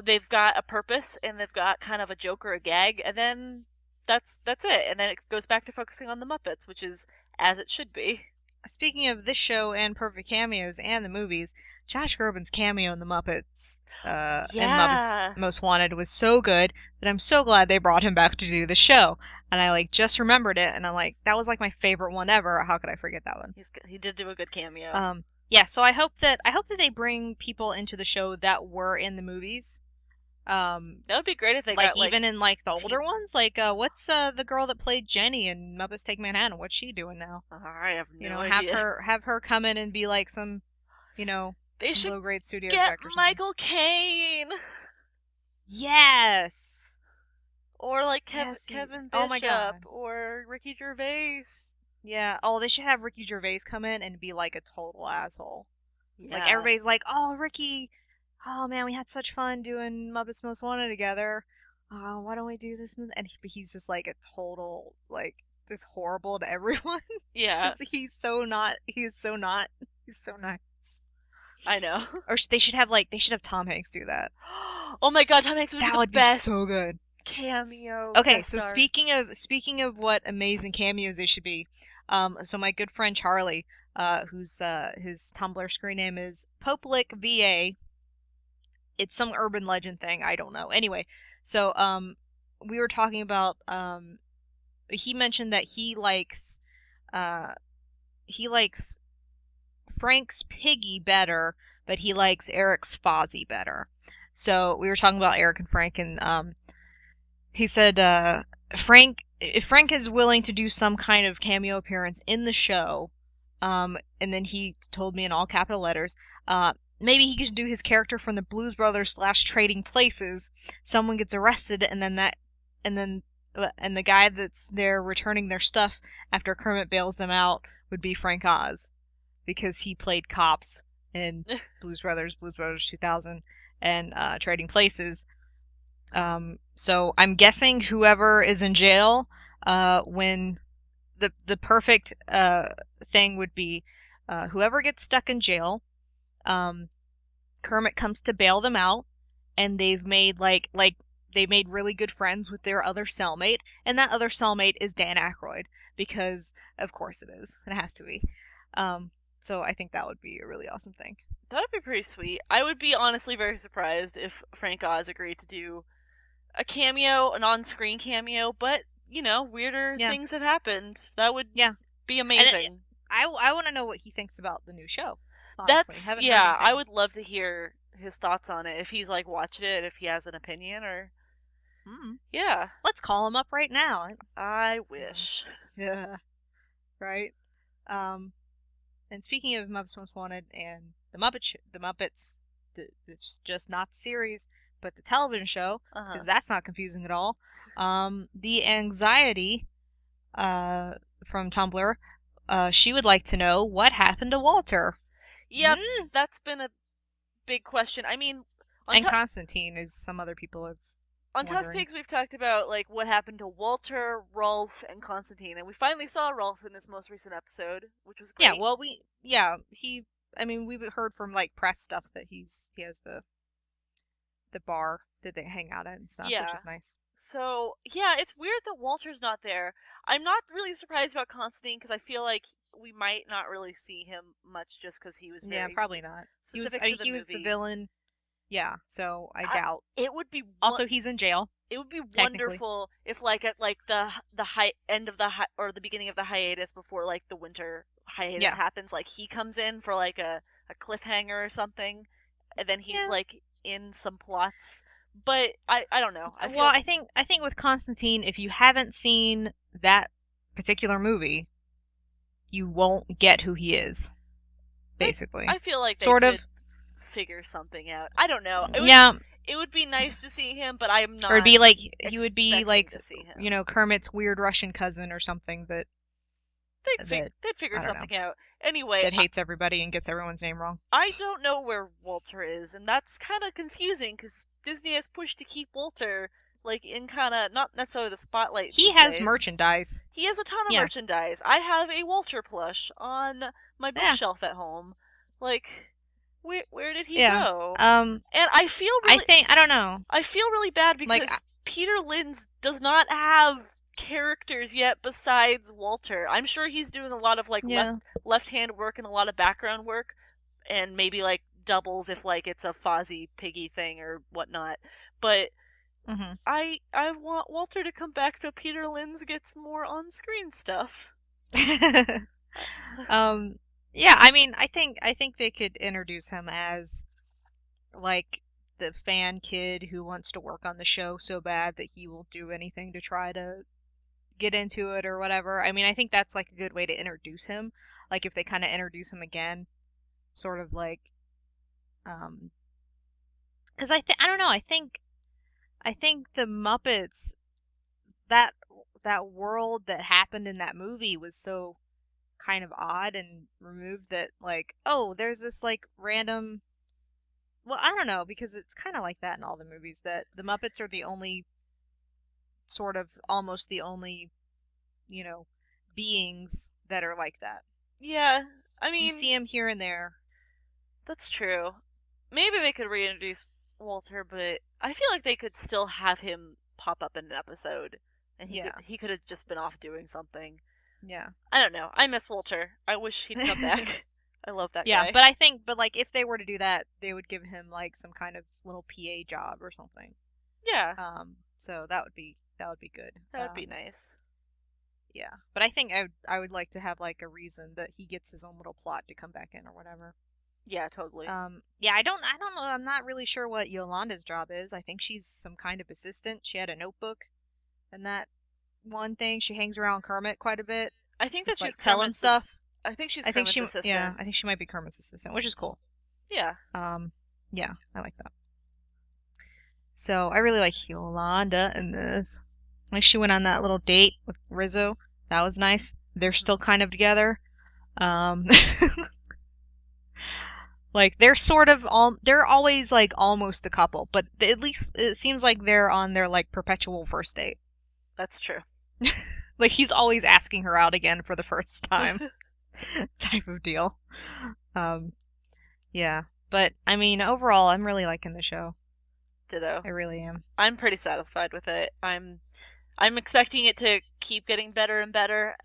they've got a purpose and they've got kind of a joke or a gag, and then that's it. And then it goes back to focusing on the Muppets, which is as it should be. Speaking of this show and perfect cameos and the movies, Josh Groban's cameo in the Muppets and Muppets Most Wanted was so good that I'm so glad they brought him back to do the show. And I like just remembered it, and I'm like, that was like my favorite one ever. How could I forget that one? He did do a good cameo. Yeah. So I hope that they bring people into the show that were in the movies. That would be great if they like got even in like the older ones. Like what's the girl that played Jenny in Muppets Take Manhattan? What's she doing now? I have no idea. Have her come in and be like some, they should low grade studio get exec or something. Michael Caine. Yes. Or like Kevin Bishop, oh my God. or Ricky Gervais. Yeah. Oh, they should have Ricky Gervais come in and be like a total asshole. Yeah. Like everybody's like, "Oh, Ricky, oh man, we had such fun doing Muppets Most Wanted together. Why don't we do this?" And he's just like a total like just horrible to everyone. Yeah. He's so not. He's so nice. I know. Or they should have Tom Hanks do that. Oh my God, Tom Hanks would be the best. Be so good. Cameo. Okay, so speaking of what amazing cameos they should be, so my good friend Charlie, whose his Tumblr screen name is Popelick VA. It's some urban legend thing, I don't know. Anyway, so we were talking about he mentioned that he likes Frank's Piggy better, but he likes Eric's Fozzie better. So we were talking about Eric and Frank, and he said if Frank is willing to do some kind of cameo appearance in the show, and then he told me in all capital letters, maybe he could do his character from the Blues Brothers / Trading Places. Someone gets arrested, and the guy that's there returning their stuff after Kermit bails them out would be Frank Oz, because he played cops in Blues Brothers 2000, and Trading Places. So I'm guessing whoever is in jail, when the perfect thing would be whoever gets stuck in jail, Kermit comes to bail them out, and they've made they made really good friends with their other cellmate, and that other cellmate is Dan Aykroyd, because of course it is. It has to be. So I think that would be a really awesome thing. That would be pretty sweet. I would be honestly very surprised if Frank Oz agreed to do a cameo, an on-screen cameo, but, weirder things have happened. That would be amazing. I want to know what he thinks about the new show. Honestly. I would love to hear his thoughts on it, if he's, watched it, if he has an opinion, or... Yeah. Let's call him up right now. I wish. Yeah. Right? And speaking of Muppets Most Wanted and the Muppets, it's just not the series, but the television show, because that's not confusing at all. The Anxiety from Tumblr, she would like to know what happened to Walter. Yeah, that's been a big question. I mean... Constantine, as some other people have on Tough Pigs, we've talked about what happened to Walter, Rolf, and Constantine, and we finally saw Rolf in this most recent episode, which was great. Yeah, well, we've heard from press stuff that he has the bar that they hang out at and stuff, which is nice. So yeah, it's weird that Walter's not there. I'm not really surprised about Constantine, because I feel like we might not really see him much, just because he was very probably not. He was the villain. Yeah, so I doubt. It would be also he's in jail. It would be wonderful if at the end of or the beginning of the hiatus, before the winter hiatus happens, he comes in for a a cliffhanger or something, and then he's like in some plots. But I don't know. I think with Constantine, if you haven't seen that particular movie, you won't get who he is. Basically, I feel like they sort could of figure something out. I don't know. It would be nice to see him, but I am not. Or it'd be like he would be like to see him. you know, Kermit's weird Russian cousin or something that they'd figure something out. Anyway, that hates everybody and gets everyone's name wrong. I don't know where Walter is, and that's kind of confusing because Disney has pushed to keep Walter like in kind of not necessarily the spotlight. He has merchandise. He has a ton of merchandise. I have a Walter plush on my bookshelf at home. Like, where did he go? And I feel really, I don't know. I feel really bad because Peter Linz does not have characters yet besides Walter. I'm sure he's doing a lot of like left hand work and a lot of background work, and maybe like doubles if like it's a Fozzie Piggy thing or whatnot. But I want Walter to come back so Peter Linz gets more on screen stuff. Yeah, I mean, I think they could introduce him as like the fan kid who wants to work on the show so bad that he will do anything to try to get into it or whatever. I mean, I think that's like a good way to introduce him. Like if they kind of introduce him again, sort of like, because I don't know. I think the Muppets, that world that happened in that movie was so kind of odd and removed that like, oh, there's this like random. Well, I don't know, because it's kind of like that in all the movies, that the Muppets are the only sort of almost the only, you know, beings that are like that. Yeah, I mean, you see him here and there. That's true. Maybe they could reintroduce Walter, but I feel like they could still have him pop up in an episode, and he could have just been off doing something. Yeah. I don't know. I miss Walter. I wish he'd come back. I love that guy. Yeah, but I think, like, if they were to do that, they would give him like some kind of little PA job or something. Yeah. So that would be good. That would be nice. Yeah, but I think I would like to have like a reason that he gets his own little plot to come back in or whatever. Yeah, totally. Yeah, I don't know. I'm not really sure what Yolanda's job is. I think she's some kind of assistant. She had a notebook, and that one thing she hangs around Kermit quite a bit. I think that she's like, tell him stuff. I think she's Kermit's assistant. Yeah, I think she might be Kermit's assistant, which is cool. Yeah. Yeah, I like that. So I really like Yolanda in this. Like she went on that little date with Rizzo. That was nice. They're still kind of together. Like they're they're always like almost a couple, but at least it seems like they're on their like perpetual first date. That's true. Like he's always asking her out again for the first time. Type of deal. Yeah. But I mean, overall I'm really liking the show. Ditto. I really am. I'm pretty satisfied with it. I'm expecting it to keep getting better and better.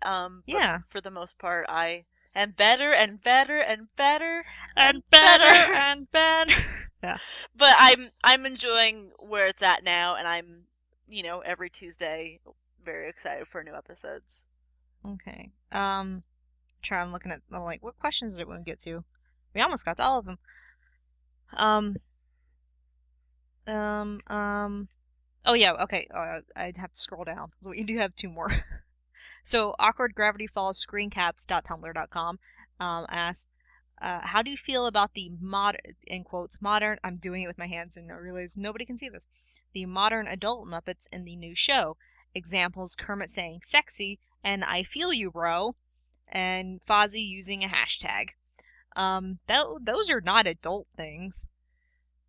Yeah. But for the most part, I am better and better and better and better and better. Yeah. But I'm enjoying where it's at now, and I'm, every Tuesday very excited for new episodes. Okay. I'm looking at like what questions did we get to? We almost got to all of them. Oh yeah, okay. I'd have to scroll down. So you do have two more. So awkward gravity falls screencaps.tumblr.com asks, how do you feel about the modern? I'm doing it with my hands and I realize nobody can see this. The modern adult Muppets in the new show. Examples: Kermit saying "sexy" and "I feel you, bro," and Fozzie using a hashtag. Those are not adult things.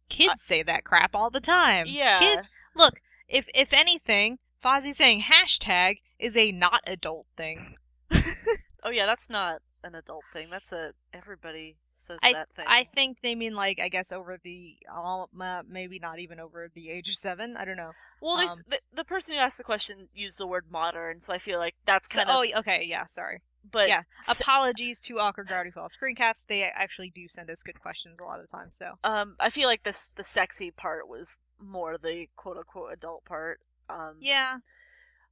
Kids say that crap all the time. Yeah. Kids, look, if anything, Fozzie saying hashtag is a not adult thing. Oh yeah, that's not an adult thing. That's everybody says that thing. I think they mean like, I guess over maybe not even over the age of 7. I don't know. Well, the person who asked the question used the word modern, so I feel like that's kind of. Oh, okay, yeah, sorry. But yeah, apologies to Awkward Gravity Falls Screencaps. They actually do send us good questions a lot of the time. So I feel like the sexy part was more the quote unquote adult part. Yeah.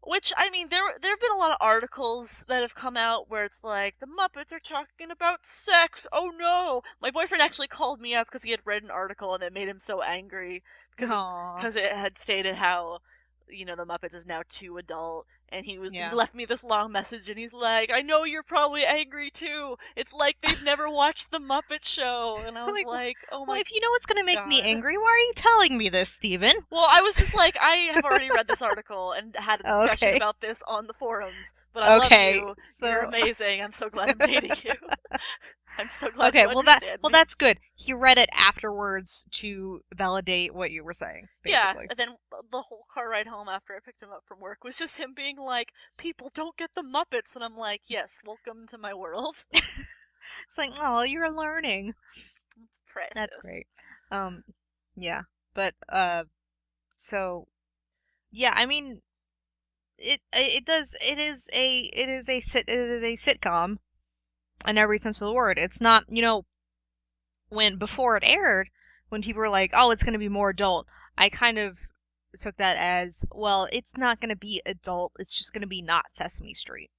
Which, I mean, there have been a lot of articles that have come out where it's like, the Muppets are talking about sex, oh no! My boyfriend actually called me up because he had read an article and it made him so angry because Aww. it had stated how, the Muppets is now too adult, and he Yeah. left me this long message and he's like, I know you're probably angry too, it's like they've never watched the Muppet Show, and I was like, oh my Well, if you know what's gonna make me God. angry, why are you telling me this, Steven? Well, I was just like, I have already read this article and had a discussion Okay. about this on the forums, but I love you. so- You're amazing. I'm so glad I'm dating you. I'm so glad Okay, you understand me. that's good. He read it afterwards to validate what you were saying, Yeah, basically. and then the whole car ride home after I picked him up from work was just him being like, people don't get the Muppets, and I'm like, yes, welcome to my world. It's like, oh, you're learning. It's precious. That's great. Yeah, but so yeah, I mean, it is a sitcom in every sense of the word. It's not, when before it aired, when people were like, oh, it's going to be more adult, I kind of took that as, well, it's not going to be adult, it's just going to be not Sesame Street,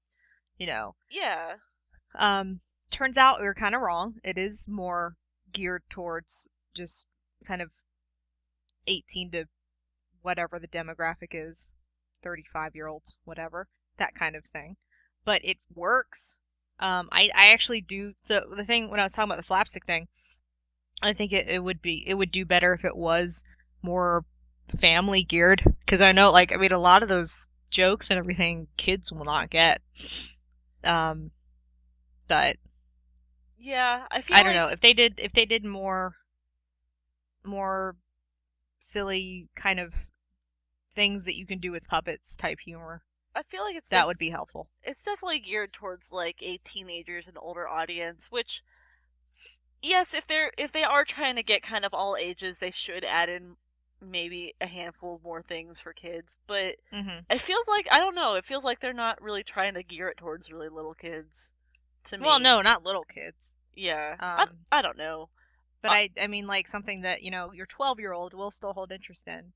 Yeah. Turns out we were kind of wrong. It is more geared towards just kind of 18 to whatever the demographic is, 35-year-olds, whatever, that kind of thing. But it works. I actually do. So the thing when I was talking about the slapstick thing, I think it would do better if it was more family geared, because I know, like, I mean, a lot of those jokes and everything kids will not get. But Yeah, I don't know if they did more silly kind of things that you can do with puppets type humor. I feel like that would be helpful. It's definitely geared towards like a teenagers and older audience, which, yes, if they are trying to get kind of all ages, they should add in maybe a handful more things for kids. But it feels like, I don't know, it feels like they're not really trying to gear it towards really little kids. To me, well, no, not little kids. Yeah, I don't know. But I mean, like, something that, your 12-year-old will still hold interest in.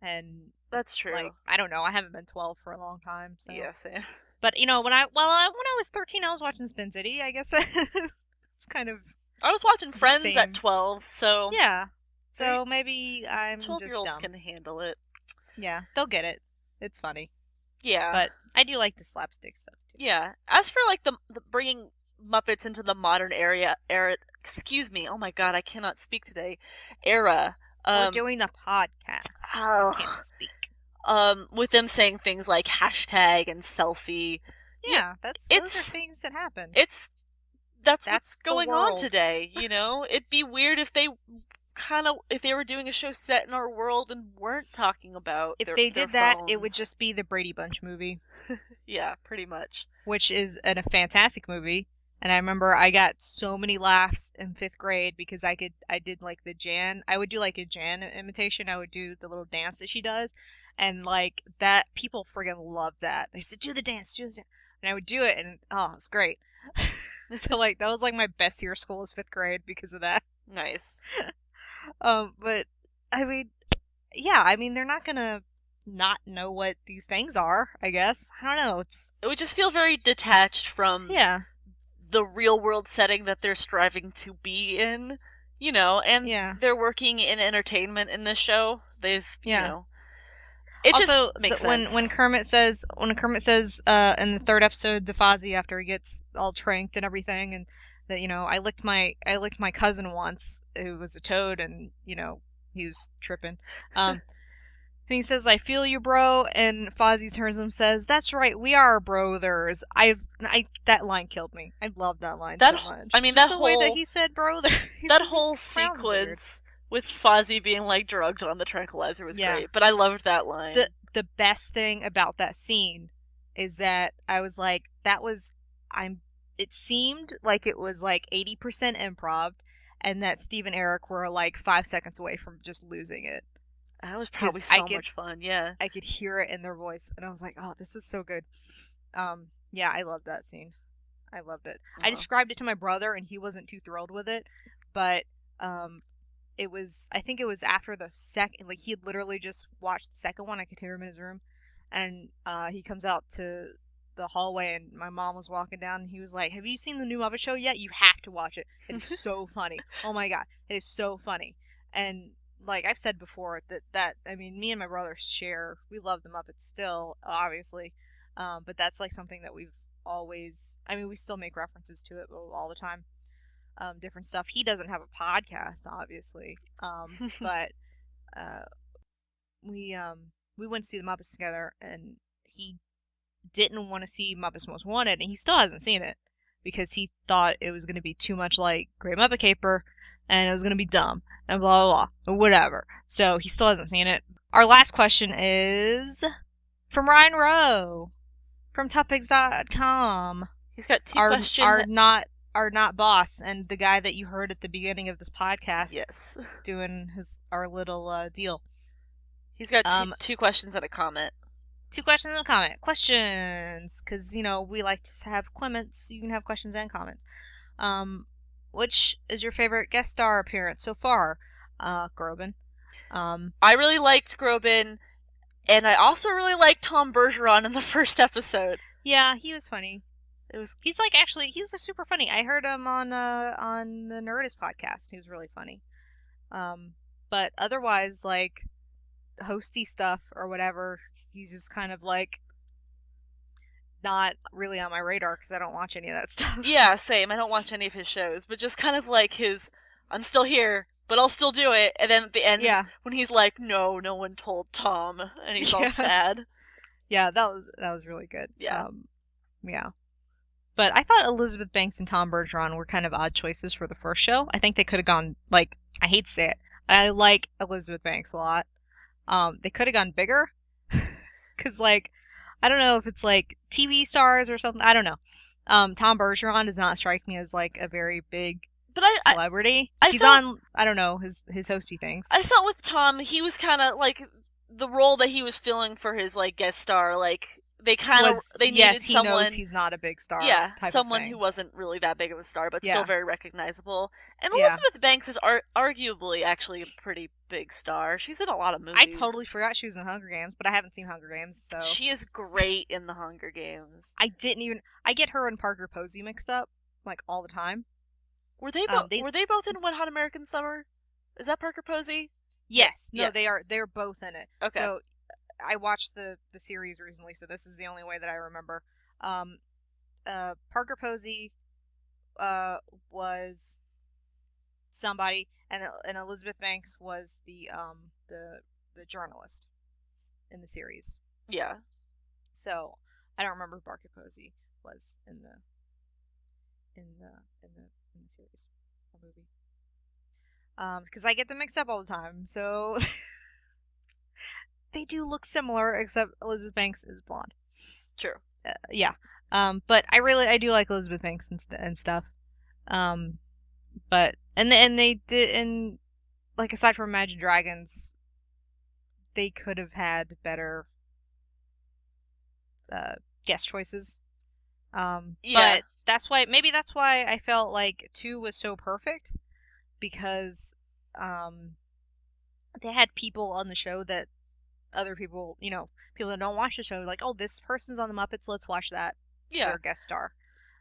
And that's true. Like, I don't know, I haven't been 12 for a long time, so. Yeah, same. But when I was 13, I was watching Spin City. I guess it's kind of. I was watching Friends at 12, so yeah. So maybe I'm 12-year-olds just dumb. can handle it. Yeah, they'll get it. It's funny. Yeah, but I do like the slapstick stuff too. Yeah, as for like the bringing Muppets into the modern era. Excuse me. Oh my God, I cannot speak today. Era. We're doing the podcast. Oh. Can't speak. With them saying things like hashtag and selfie. Yeah, those are things that happen. That's what's going on today. It'd be weird if they were doing a show set in our world and weren't talking about. If they did that, it would just be the Brady Bunch movie. Yeah, pretty much. Which is a fantastic movie. And I remember I got so many laughs in 5th grade because I did like the Jan. I would do like a Jan imitation. I would do the little dance that she does. And like that, people friggin' loved that. They said, do the dance. And I would do it, and oh, it's great. So like, that was like my best year of school was 5th grade because of that. Nice. But I mean, yeah, I mean, they're not gonna not know what these things are, I guess. I don't know. It would just feel very detached from the real world setting that they're striving to be in, and they're working in entertainment in this show. They've, it also, just makes sense. When Kermit says in the 3rd episode to Fozzie after he gets all tranked and everything, and that, I licked my cousin once who was a toad, and he was tripping. And he says, I feel you, bro. And Fozzie turns to him and says, that's right, we are brothers. That line killed me. I love that line so much. I mean, the way that he said brother. That whole sequence with Fozzie being, like, drugged on the tranquilizer was great. But I loved that line. The best thing about that scene is that I was like, it seemed like it was, like, 80% improv, and that Steve and Eric were, like, 5 seconds away from just losing it. That was probably so much fun, yeah. I could hear it in their voice, and I was like, oh, this is so good. Yeah, I loved that scene. I loved it. I described it to my brother, and he wasn't too thrilled with it, but I think it was after the second, like, he had literally just watched the second one. I could hear him in his room, and he comes out to the hallway, and my mom was walking down, and he was like, "Have you seen the new Muppet Show yet? You have to watch it. It is so funny. Oh my god, it is so funny." And like I've said before, that I mean, me and my brother we love the Muppets still, obviously, but that's like something that we've always. I mean, we still make references to it all the time. Different stuff. He doesn't have a podcast, obviously, but we went to see the Muppets together, and he didn't want to see Muppets Most Wanted, and he still hasn't seen it because he thought it was going to be too much like Great Muppet Caper, and it was going to be dumb and blah blah blah or whatever. So he still hasn't seen it. Our last question is from Ryan Rowe from toughpigs.com. He's got two questions. Our not boss, and the guy that you heard at the beginning of this podcast. Yes. Doing our little deal. He's got two questions and a comment. 2 questions and a comment. Questions, because we like to have comments. You can have questions and comments. Which is your favorite guest star appearance so far, Groban? I really liked Groban, and I also really liked Tom Bergeron in the first episode. Yeah, he was funny. He's super funny. I heard him on the Nerdist podcast. He was really funny. But otherwise, like hosty stuff or whatever, he's just kind of like not really on my radar because I don't watch any of that stuff. Yeah, same. I don't watch any of his shows, but just kind of like his "I'm still here, but I'll still do it," and then at the end, when he's like, "No, no one told Tom," and he's all sad. Yeah, that was really good. Yeah. Yeah. But I thought Elizabeth Banks and Tom Bergeron were kind of odd choices for the first show. I think they could have gone, like, I hate to say it, I like Elizabeth Banks a lot. They could have gone bigger. Because, like, I don't know if it's, like, TV stars or something. I don't know. Tom Bergeron does not strike me as, like, a very big celebrity. He's on, I don't know, his hosty things. I felt with Tom, he was kind of, like, the role that he was filling for his, like, guest star, like... They needed someone. He knows he's not a big star. Yeah, type someone of thing. Who wasn't really that big of a star, but still very recognizable. And Yeah. Elizabeth Banks is arguably actually a pretty big star. She's in a lot of movies. I totally forgot she was in Hunger Games, but I haven't seen Hunger Games, so she is great in the Hunger Games. I get her and Parker Posey mixed up like all the time. Were they both in Wet Hot American Summer? Is that Parker Posey? Yes. No, yes. they are. They're both in it. Okay. So I watched the series recently, so this is the only way that I remember. Parker Posey was somebody, and Elizabeth Banks was the journalist in the series. Yeah. So I don't remember who Parker Posey was in the series or movie. Because I get them mixed up all the time. So they do look similar, except Elizabeth Banks is blonde. True. Yeah. But I do like Elizabeth Banks and stuff. But they did, and like aside from Imagine Dragons, they could have had better guest choices. But that's why I felt like 2 was so perfect, because they had people on the show that other people, people that don't watch the show, like, oh, this person's on the Muppets, let's watch that. Yeah. Their guest star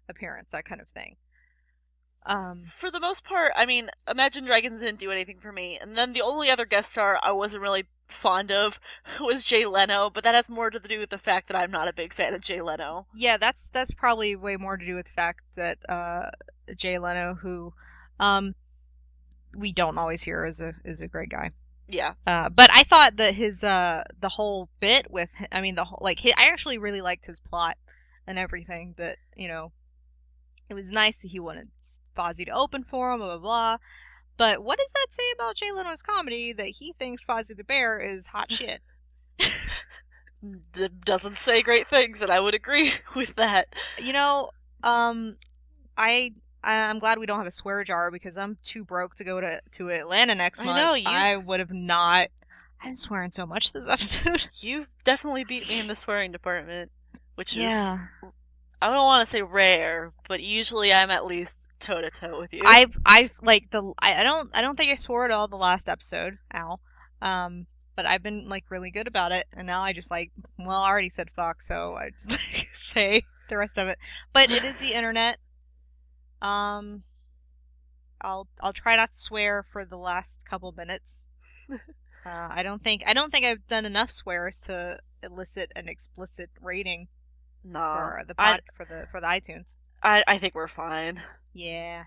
appearance, that kind of thing. For the most part, I mean, Imagine Dragons didn't do anything for me, and then the only other guest star I wasn't really fond of was Jay Leno, but that has more to do with the fact that I'm not a big fan of Jay Leno. Yeah, that's probably way more to do with the fact that Jay Leno, who we don't always hear is a great guy. Yeah. But I thought that his the whole bit with, I mean, I actually really liked his plot and everything. That it was nice that he wanted Fozzie to open for him, blah blah blah. But what does that say about Jay Leno's comedy that he thinks Fozzie the Bear is hot shit? Doesn't say great things, and I would agree with that. I'm glad we don't have a swear jar, because I'm too broke to go to Atlanta next month. I know, I would have not. I'm swearing so much this episode. You've definitely beat me in the swearing department, which is, I don't want to say rare, but usually I'm at least toe to toe with you. I don't think I swore at all the last episode, Al. but I've been like really good about it, and now I just like, well, I already said fuck, so I just like, say the rest of it. But it is the internet. I'll try not to swear for the last couple minutes. I don't think I've done enough swears to elicit an explicit rating for the for the iTunes. I think we're fine. Yeah.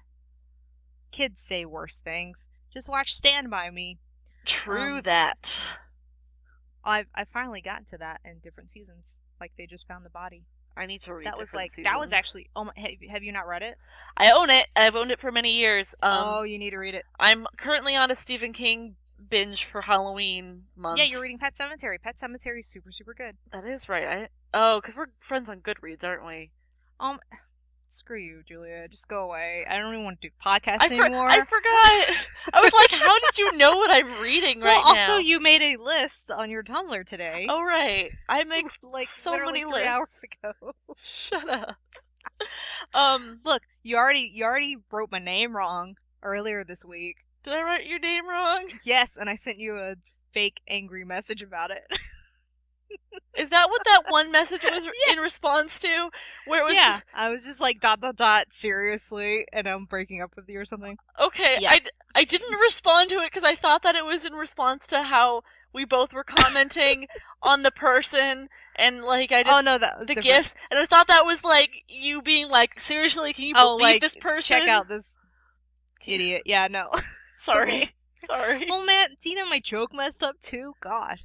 Kids say worse things. Just watch Stand By Me. True that. I finally gotten to that in different seasons. Like they just found the body. I need to read that was different like that was actually have you not read it? I own it. I've owned it for many years. You need to read it. I'm currently on a Stephen King binge for Halloween month. Yeah, you're reading Pet Sematary. Pet Sematary is super, super good. That is right. Because we're friends on Goodreads, aren't we? Screw you, Julia. Just go away. I don't even want to do podcasts anymore. I forgot. I was like, how did you know what I'm reading right now? Also, you made a list on your Tumblr today. Oh, right. I make like so many 3 lists. hours ago. Shut up. Look, you already wrote my name wrong earlier this week. Did I write your name wrong? Yes, and I sent you a fake angry message about it. Is that what that one message was in response to? Where it was I was just like ... seriously, and I'm breaking up with you or something. Okay, yeah. I didn't respond to it because I thought that it was in response to how we both were commenting on the person and like I did that was the different. gifts, and I thought that was like you being like, seriously, can you believe like, this person? Check out this idiot. Yeah, no. Sorry. Okay. Sorry. Oh man, Tina, my joke messed up too. Gosh.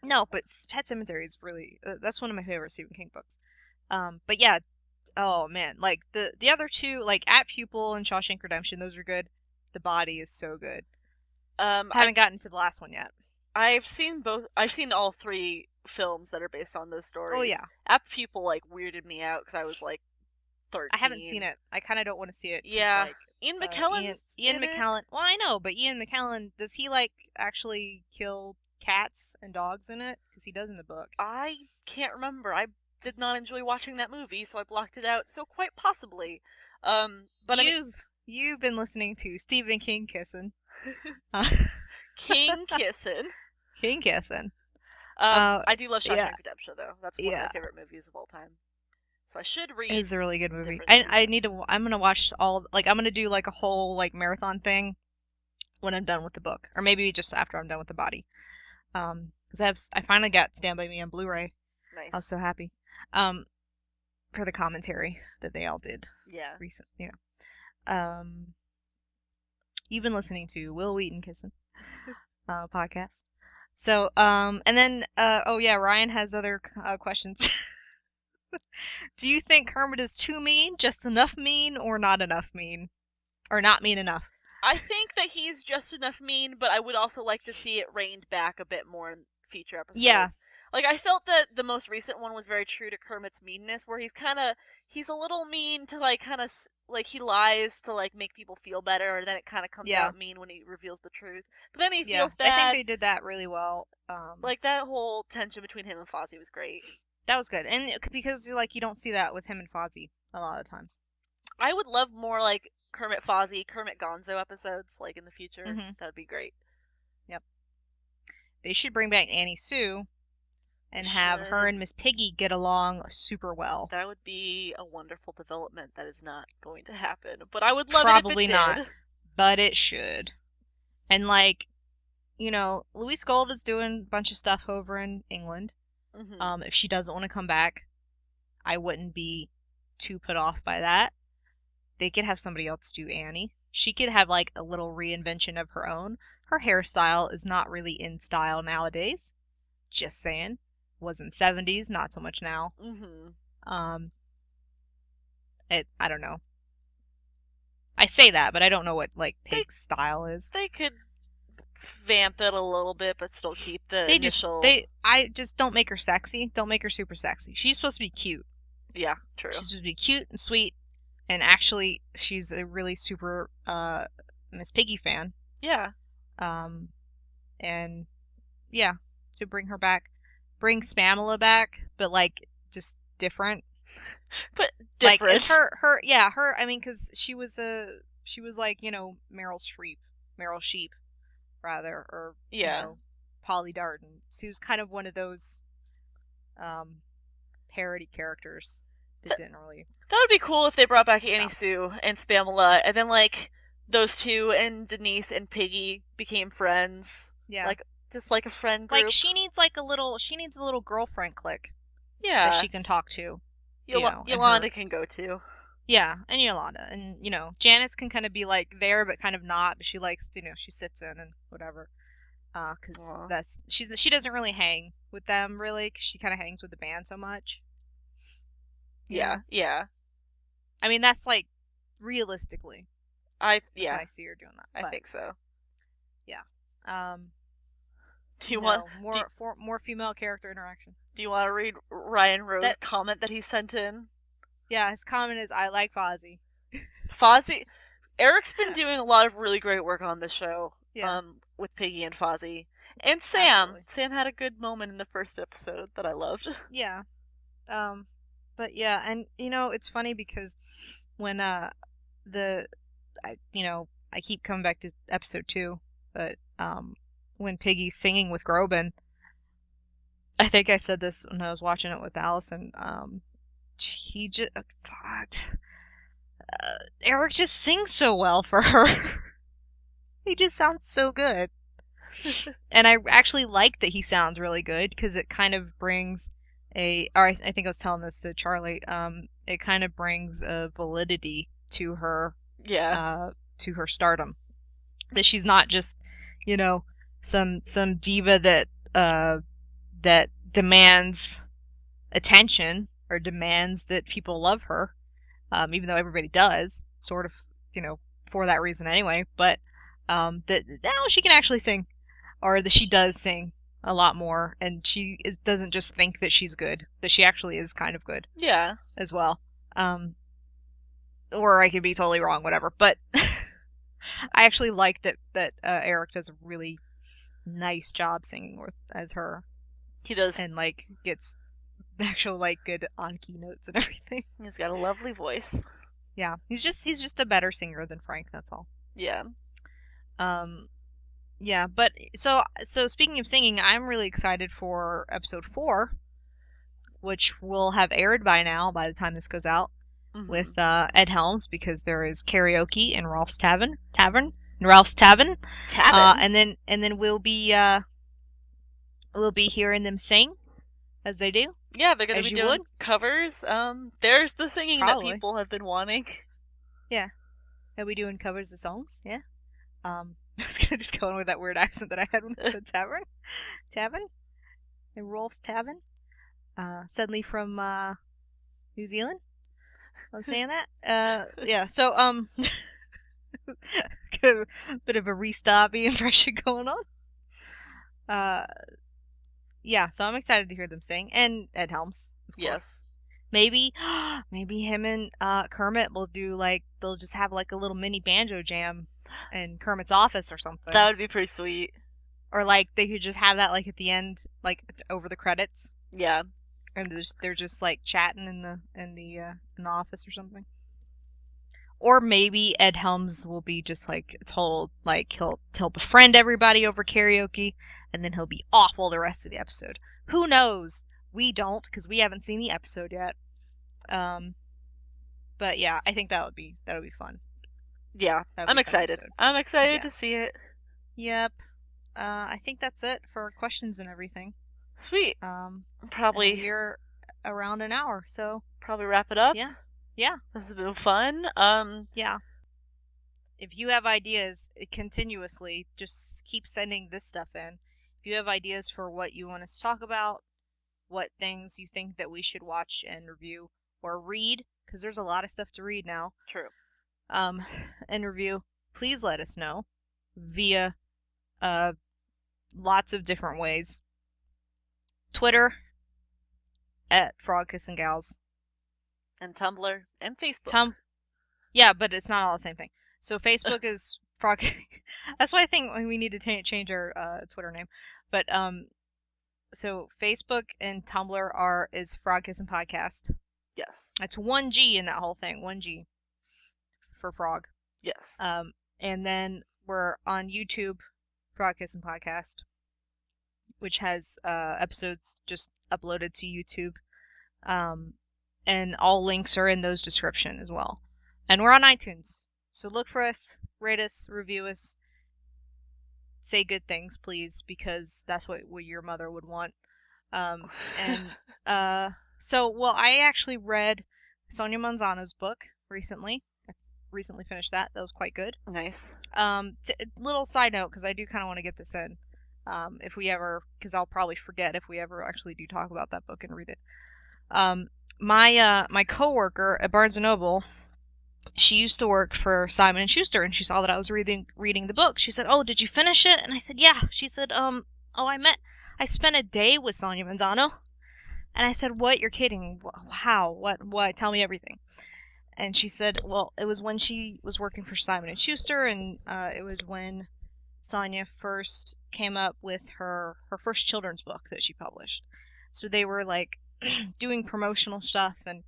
No, but Pet Sematary is really that's one of my favorite Stephen King books. But yeah, oh man, like the other two, like At Pupil and Shawshank Redemption, those are good. The Body is so good. Haven't gotten to the last one yet. I've seen both. I've seen all 3 films that are based on those stories. Oh yeah. At Pupil like weirded me out because I was like 13. I haven't seen it. I kind of don't want to see it. Yeah. Like, Ian McKellen. Ian McKellen. Well, I know, but Ian McKellen, does he like actually kill cats and dogs in it? Because he does in the book. I can't remember. I did not enjoy watching that movie, so I blocked it out. So quite possibly. But you've been listening to Stephen King Kissin. King Kissin. King Kissin. I do love Shawshank Redemption though. That's one of my favorite movies of all time. So I should read. It's a really good movie. I need to. I'm gonna watch all. Like I'm gonna do like a whole like marathon thing when I'm done with the book, or maybe just after I'm done with The Body. Because I finally got Stand By Me on Blu-ray. Nice. I was so happy. For the commentary that they all did. Yeah. Recent. Yeah. You've been listening to Will Wheaton Kissin podcast. So and then Ryan has other questions. Do you think Kermit is too mean, just enough mean, or not enough mean? Or not mean enough? I think that he's just enough mean, but I would also like to see it reined back a bit more in future episodes. Yeah. Like, I felt that the most recent one was very true to Kermit's meanness, where he's a little mean to, like, kind of, like, he lies to, like, make people feel better, and then it kind of comes out mean when he reveals the truth. But then he feels bad. I think they did that really well. Like, that whole tension between him and Fozzie was great. That was good. And because, like, you don't see that with him and Fozzie a lot of times. I would love more, like, Kermit Fozzie, Kermit Gonzo episodes, like, in the future. Mm-hmm. That would be great. Yep. They should bring back Annie Sue and have her and Miss Piggy get along super well. That would be a wonderful development. That is not going to happen. But I would love Probably it if it not, did. But it should. And, like, you know, Louise Gold is doing a bunch of stuff over in England. Mm-hmm. If she doesn't want to come back, I wouldn't be too put off by that. They could have somebody else do Annie. She could have, like, a little reinvention of her own. Her hairstyle is not really in style nowadays. Just saying. Was in 70s, not so much now. Mm-hmm. I don't know. I say that, but I don't know what, like, Pig's style is. They could vamp it a little bit, but still keep the initial... I just don't make her sexy. Don't make her super sexy. She's supposed to be cute. Yeah, true. She's supposed to be cute and sweet. And actually, she's a really super Miss Piggy fan. Yeah. And yeah, to bring her back, bring Spamela back, but like just different. But different. Like it's her. I mean, because she was like, you know, Meryl Sheep. rather, or Yeah. Polly Darton. She was kind of one of those parody characters that didn't really. That would be cool if they brought back Annie Yeah. Sue and Spamela, and then like those two and Denise and Piggy became friends. Yeah. Like just like a friend group. Like she needs a little girlfriend clique Yeah. that she can talk to. Yolanda can go to. Yeah, and Yolanda, and Janice can kind of be like there, but kind of not. But she likes, she sits in and whatever. Because she doesn't really hang with them really, because she kind of hangs with the band so much. Yeah. I mean, that's like realistically. That's why I see her doing that. I think so. Yeah. Do you want more female character interaction? Do you want to read Ryan Rowe's comment that he sent in? Yeah, his comment is, "I like Fozzie." Fozzie, Eric's been doing a lot of really great work on this show. Yeah. With Piggy and Fozzie and Sam. Absolutely. Sam had a good moment in the first episode that I loved. Yeah. But yeah, and it's funny because when I keep coming back to episode 2, but when Piggy's singing with Groban, I think I said this when I was watching it with Allison. He just Eric just sings so well for her. He just sounds so good. And I actually like that he sounds really good, because it kind of brings I think I was telling this to Charlie, it kind of brings a validity to her, to her stardom. That she's not just, some diva that demands attention or demands that people love her, even though everybody does, sort of, for that reason anyway. But that now she can actually sing, or that she does sing a lot more, and she doesn't just think that she's good, that she actually is kind of good. Yeah. As well. Or I could be totally wrong, whatever. But I actually like that Eric does a really nice job singing as her. He does. And gets actual good on-key notes and everything. He's got a lovely voice. Yeah, he's just a better singer than Frank, that's all. Yeah. Yeah, but so speaking of singing, I'm really excited for episode 4, which will have aired by now by the time this goes out, with Ed Helms, because there is karaoke in Ralph's Tavern. And then we'll be hearing them sing as they do. Yeah, they're going to be doing covers. There's the singing that people have been wanting. Yeah. Are we doing covers of songs? Yeah. I was going to just go in with that weird accent that I had when I said tavern. Tavern? And Rolf's Tavern? Suddenly from New Zealand? I'm saying that? Yeah, so, got a bit of a Restabby impression going on. Yeah, so I'm excited to hear them sing. And Ed Helms, of course. Yes. Maybe him and Kermit will do they'll just have a little mini banjo jam in Kermit's office or something. That would be pretty sweet. Or they could just have that at the end, over the credits. Yeah. And they're just chatting in the office or something. Or maybe Ed Helms will be just told he'll befriend everybody over karaoke, and then he'll be awful the rest of the episode. Who knows? We don't, because we haven't seen the episode yet. But yeah, I think that would be fun. Yeah, I'm excited. I'm excited to see it. Yep. I think that's it for questions and everything. Sweet. Probably we're around an hour, so probably wrap it up. Yeah. This has been fun. Yeah. If you have ideas continuously, just keep sending this stuff in. If you have ideas for what you want us to talk about, what things you think that we should watch and review or read, because there's a lot of stuff to read now. True. And review, please let us know via lots of different ways. Twitter at Frog Kissin Gals. And Tumblr and Facebook. Yeah, but it's not all the same thing. So Facebook is Frog. That's why I think we need to change our Twitter name. But so Facebook and Tumblr is Frog Kissin Podcast. Yes. That's 1G in that whole thing. 1G for Frog. Yes. And then we're on YouTube, Frog Kissin podcast, which has episodes just uploaded to YouTube. And all links are in those description as well. And we're on iTunes. So look for us, rate us, review us, say good things, please, because that's what your mother would want. I actually read Sonia Manzano's book recently. I recently finished that. That was quite good. Nice. Little side note, because I do kind of want to get this in. If we ever, because I'll probably forget if we ever actually do talk about that book and read it. My coworker at Barnes & Noble, she used to work for Simon & Schuster, and she saw that I was reading the book. She said, "Oh, did you finish it?" And I said, "Yeah." She said, I spent a day with Sonia Manzano." And I said, "What? You're kidding. How? What? Tell me everything." And she said, "Well, it was when she was working for Simon & Schuster, and it was when Sonia first came up with her first children's book that she published. So they were like doing promotional stuff, and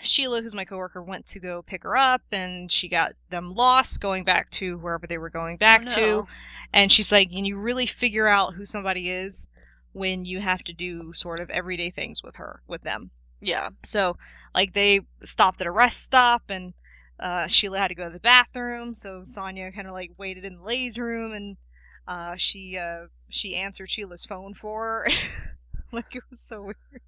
Sheila, who's my coworker, went to go pick her up, and she got them lost going back to wherever they were going back to. And she's like, and you really figure out who somebody is when you have to do sort of everyday things with them. Yeah. So, like, they stopped at a rest stop, and Sheila had to go to the bathroom, so Sonia kind of like waited in the ladies' room, and she answered Sheila's phone for her. Like, it was so weird.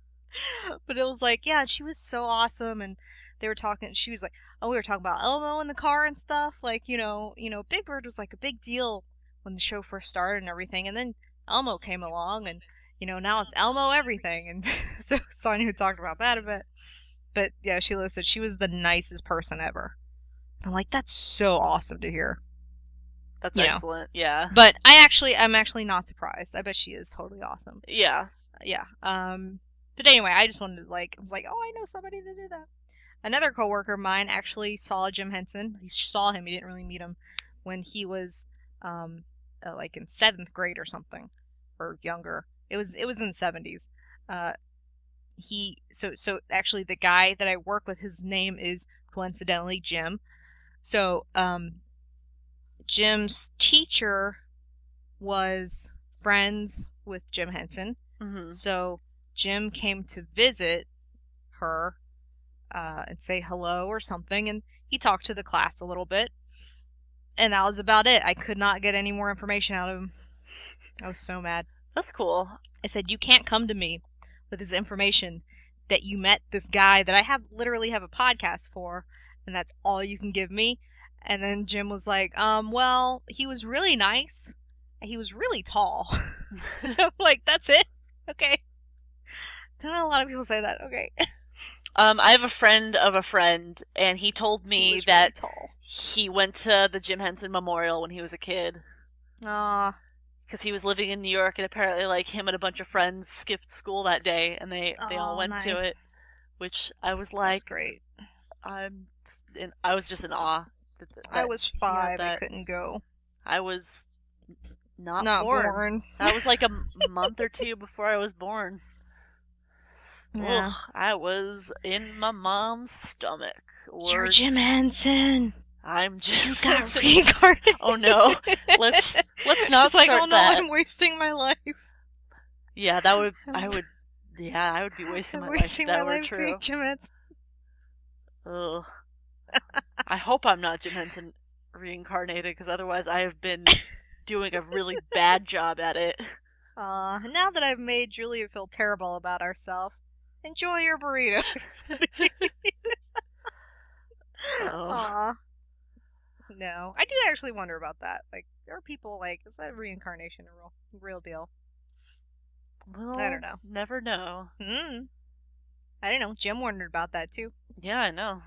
But it was like, yeah, she was so awesome, and they were talking, she was like, oh, we were talking about Elmo in the car and stuff, like, you know, Big Bird was like a big deal when the show first started and everything, and then Elmo came along, and, now it's Elmo everything, and so Sonia talked about that a bit. But yeah, Sheila said she was the nicest person ever. I'm like, that's so awesome to hear. That's excellent, yeah. But I'm actually not surprised. I bet she is totally awesome. Yeah. Yeah. But anyway, I just wanted to I was like, oh, I know somebody that did that. Another coworker of mine actually saw Jim Henson. He saw him. He didn't really meet him when he was like in 7th grade or something, or younger. It was in the 70s. So actually the guy that I work with, his name is coincidentally Jim. So Jim's teacher was friends with Jim Henson. Mm-hmm. So Jim came to visit her and say hello or something, and he talked to the class a little bit, and that was about it. I could not get any more information out of him. I was so mad. That's cool. I said, you can't come to me with this information that you met this guy that I literally have a podcast for, and that's all you can give me. And then Jim was like, well, he was really nice. He was really tall. I'm like, that's it? Okay. Don't know a lot of people say that. Okay. I have a friend of a friend, and he told me that he went to the Jim Henson Memorial when he was a kid. Because he was living in New York, and apparently, like, him and a bunch of friends skipped school that day, and they all went to it, which I was like, that's great. I was just in awe. I was 5. I couldn't go. I was not born. That was like a month or 2 before I was born. Yeah. Ugh, I was in my mom's stomach. You're Jim Henson. I'm Jim Henson. You got reincarnated. Oh no. Let's not it's like, start oh no, that. I'm wasting my life. Yeah, I would be wasting my life if that were true. Jim Henson. Ugh. I hope I'm not Jim Henson reincarnated, because otherwise I have been doing a really bad job at it. Now that I've made Julia feel terrible about herself, enjoy your burrito. Oh. No, I do actually wonder about that. Like, there are people like, is that reincarnation a real deal? Well, I don't know. Never know. I don't know. Jim wondered about that too. Yeah, I know.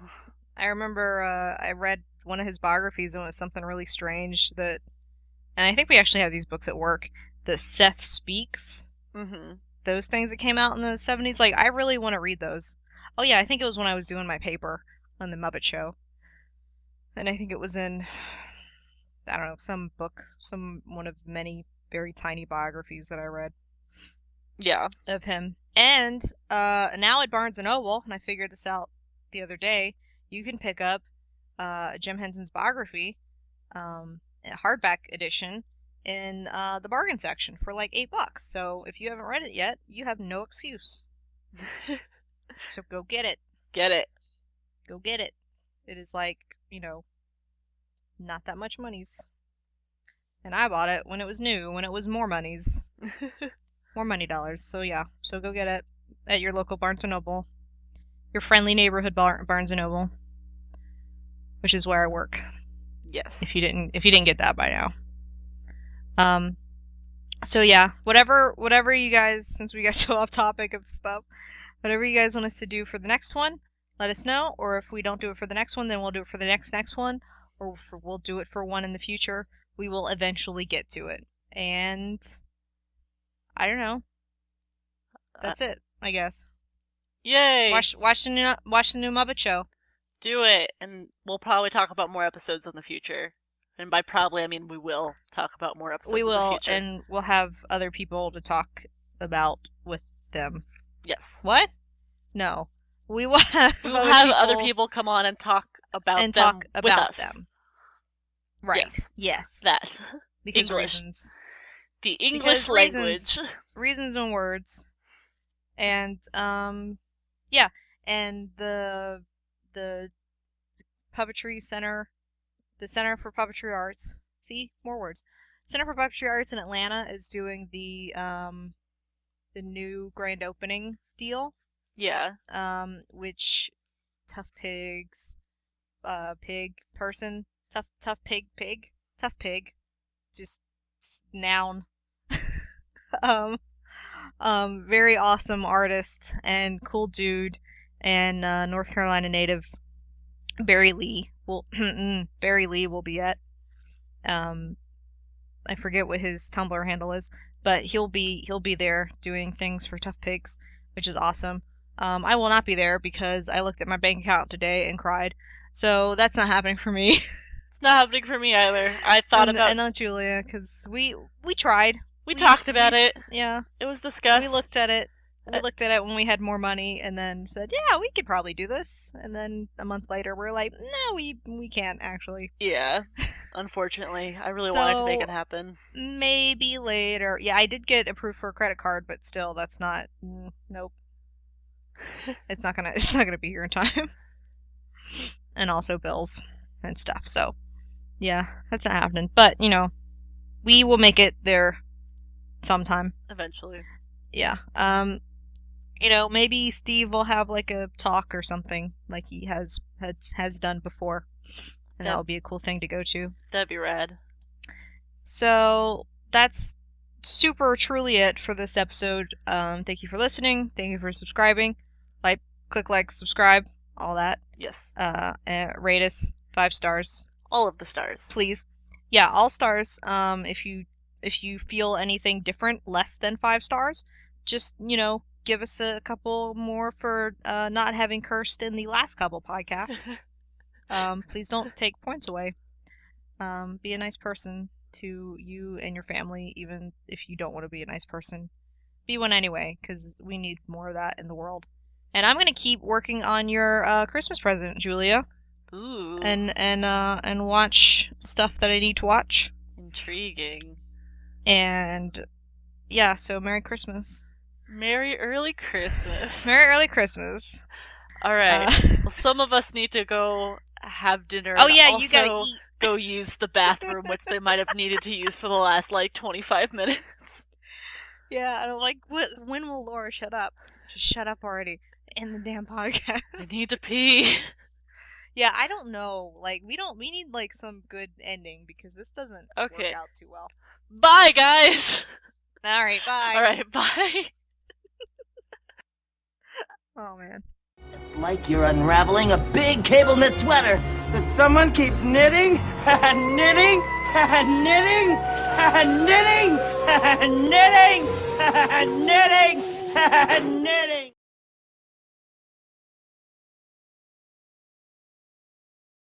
I remember I read one of his biographies, and it was something really strange that, and I think we actually have these books at work, the Seth Speaks. Mm-hmm. Those things that came out in the 70s. Like, I really want to read those. Oh yeah, I think it was when I was doing my paper on the Muppet Show. And I think it was in, I don't know, some book, one of many very tiny biographies that I read. Yeah. Of him. And now at Barnes & Noble, and I figured this out the other day, you can pick up Jim Henson's biography, hardback edition in the bargain section for like $8. So if you haven't read it yet, you have no excuse. So go get it. Get it. Go get it. It is like, not that much monies. And I bought it when it was new, when it was more monies. More money dollars. So yeah, so go get it at your local Barnes & Noble. Your friendly neighborhood Barnes & Noble. Which is where I work. Yes. If you didn't get that by now. So yeah, whatever you guys, since we got so off topic of stuff, whatever you guys want us to do for the next one, let us know. Or if we don't do it for the next one, then we'll do it for the next one. Or we'll do it for one in the future. We will eventually get to it. And I don't know. That's it, I guess. Yay! Watch the new Muppet Show. Do it, and we'll probably talk about more episodes in the future. And by probably, I mean we will talk about more episodes in the future. And we'll have other people to talk about with them. Yes. What? No. We will have other people come on and talk about them with us. Them. Right. Yes. That. Because English. Reasons. The English language. Reasons and words. And, yeah. And the Puppetry Center, the Center for Puppetry Arts. See? More words. Center for Puppetry Arts in Atlanta is doing the new grand opening deal. Yeah. Which Tough Pigs, pig person, tough pig, just noun. Very awesome artist and cool dude, and North Carolina native Barry Lee will be at. I forget what his Tumblr handle is, but he'll be there doing things for Tough Pigs, which is awesome. I will not be there because I looked at my bank account today and cried. So that's not happening for me. It's not happening for me either. I thought about... And not Julia, because we tried. We talked about it. Yeah. It was discussed. We looked at it. We looked at it when we had more money and then said, yeah, we could probably do this. And then a month later, we're like, no, we can't actually. Yeah. Unfortunately. I really wanted to make it happen. Maybe later. Yeah, I did get approved for a credit card, but still, that's not... nope. It's not gonna be here in time. And also bills and stuff. So, yeah, that's not happening. But, we will make it there sometime. Eventually. Yeah. Maybe Steve will have like a talk or something like he has done before. And that would be a cool thing to go to. That'd be rad. So, that's super truly it for this episode. Thank you for listening. Thank you for subscribing. Click like, subscribe, all that. Yes. And rate us 5 stars. All of the stars. Please. Yeah, all stars. If you feel anything different, less than 5 stars, just, give us a couple more for not having cursed in the last couple podcasts. Please don't take points away. Be a nice person to you and your family, even if you don't want to be a nice person. Be one anyway, because we need more of that in the world. And I'm gonna keep working on your Christmas present, Julia. Ooh. And watch stuff that I need to watch. Intriguing. And yeah, so Merry Christmas. Merry early Christmas. Merry early Christmas. All right. Well, some of us need to go have dinner. Oh yeah, also you gotta eat. Go use the bathroom, which they might have needed to use for the last 25 minutes. Yeah, and I'm like, when will Laura shut up? Just shut up already. In the damn podcast. I need to pee. Yeah, I don't know. We need some good ending because this doesn't work out too well. Bye, guys. All right, bye. All right, bye. Oh man. It's like you're unraveling a big cable knit sweater that someone keeps knitting and knitting and knitting and knitting and knitting and knitting and knitting.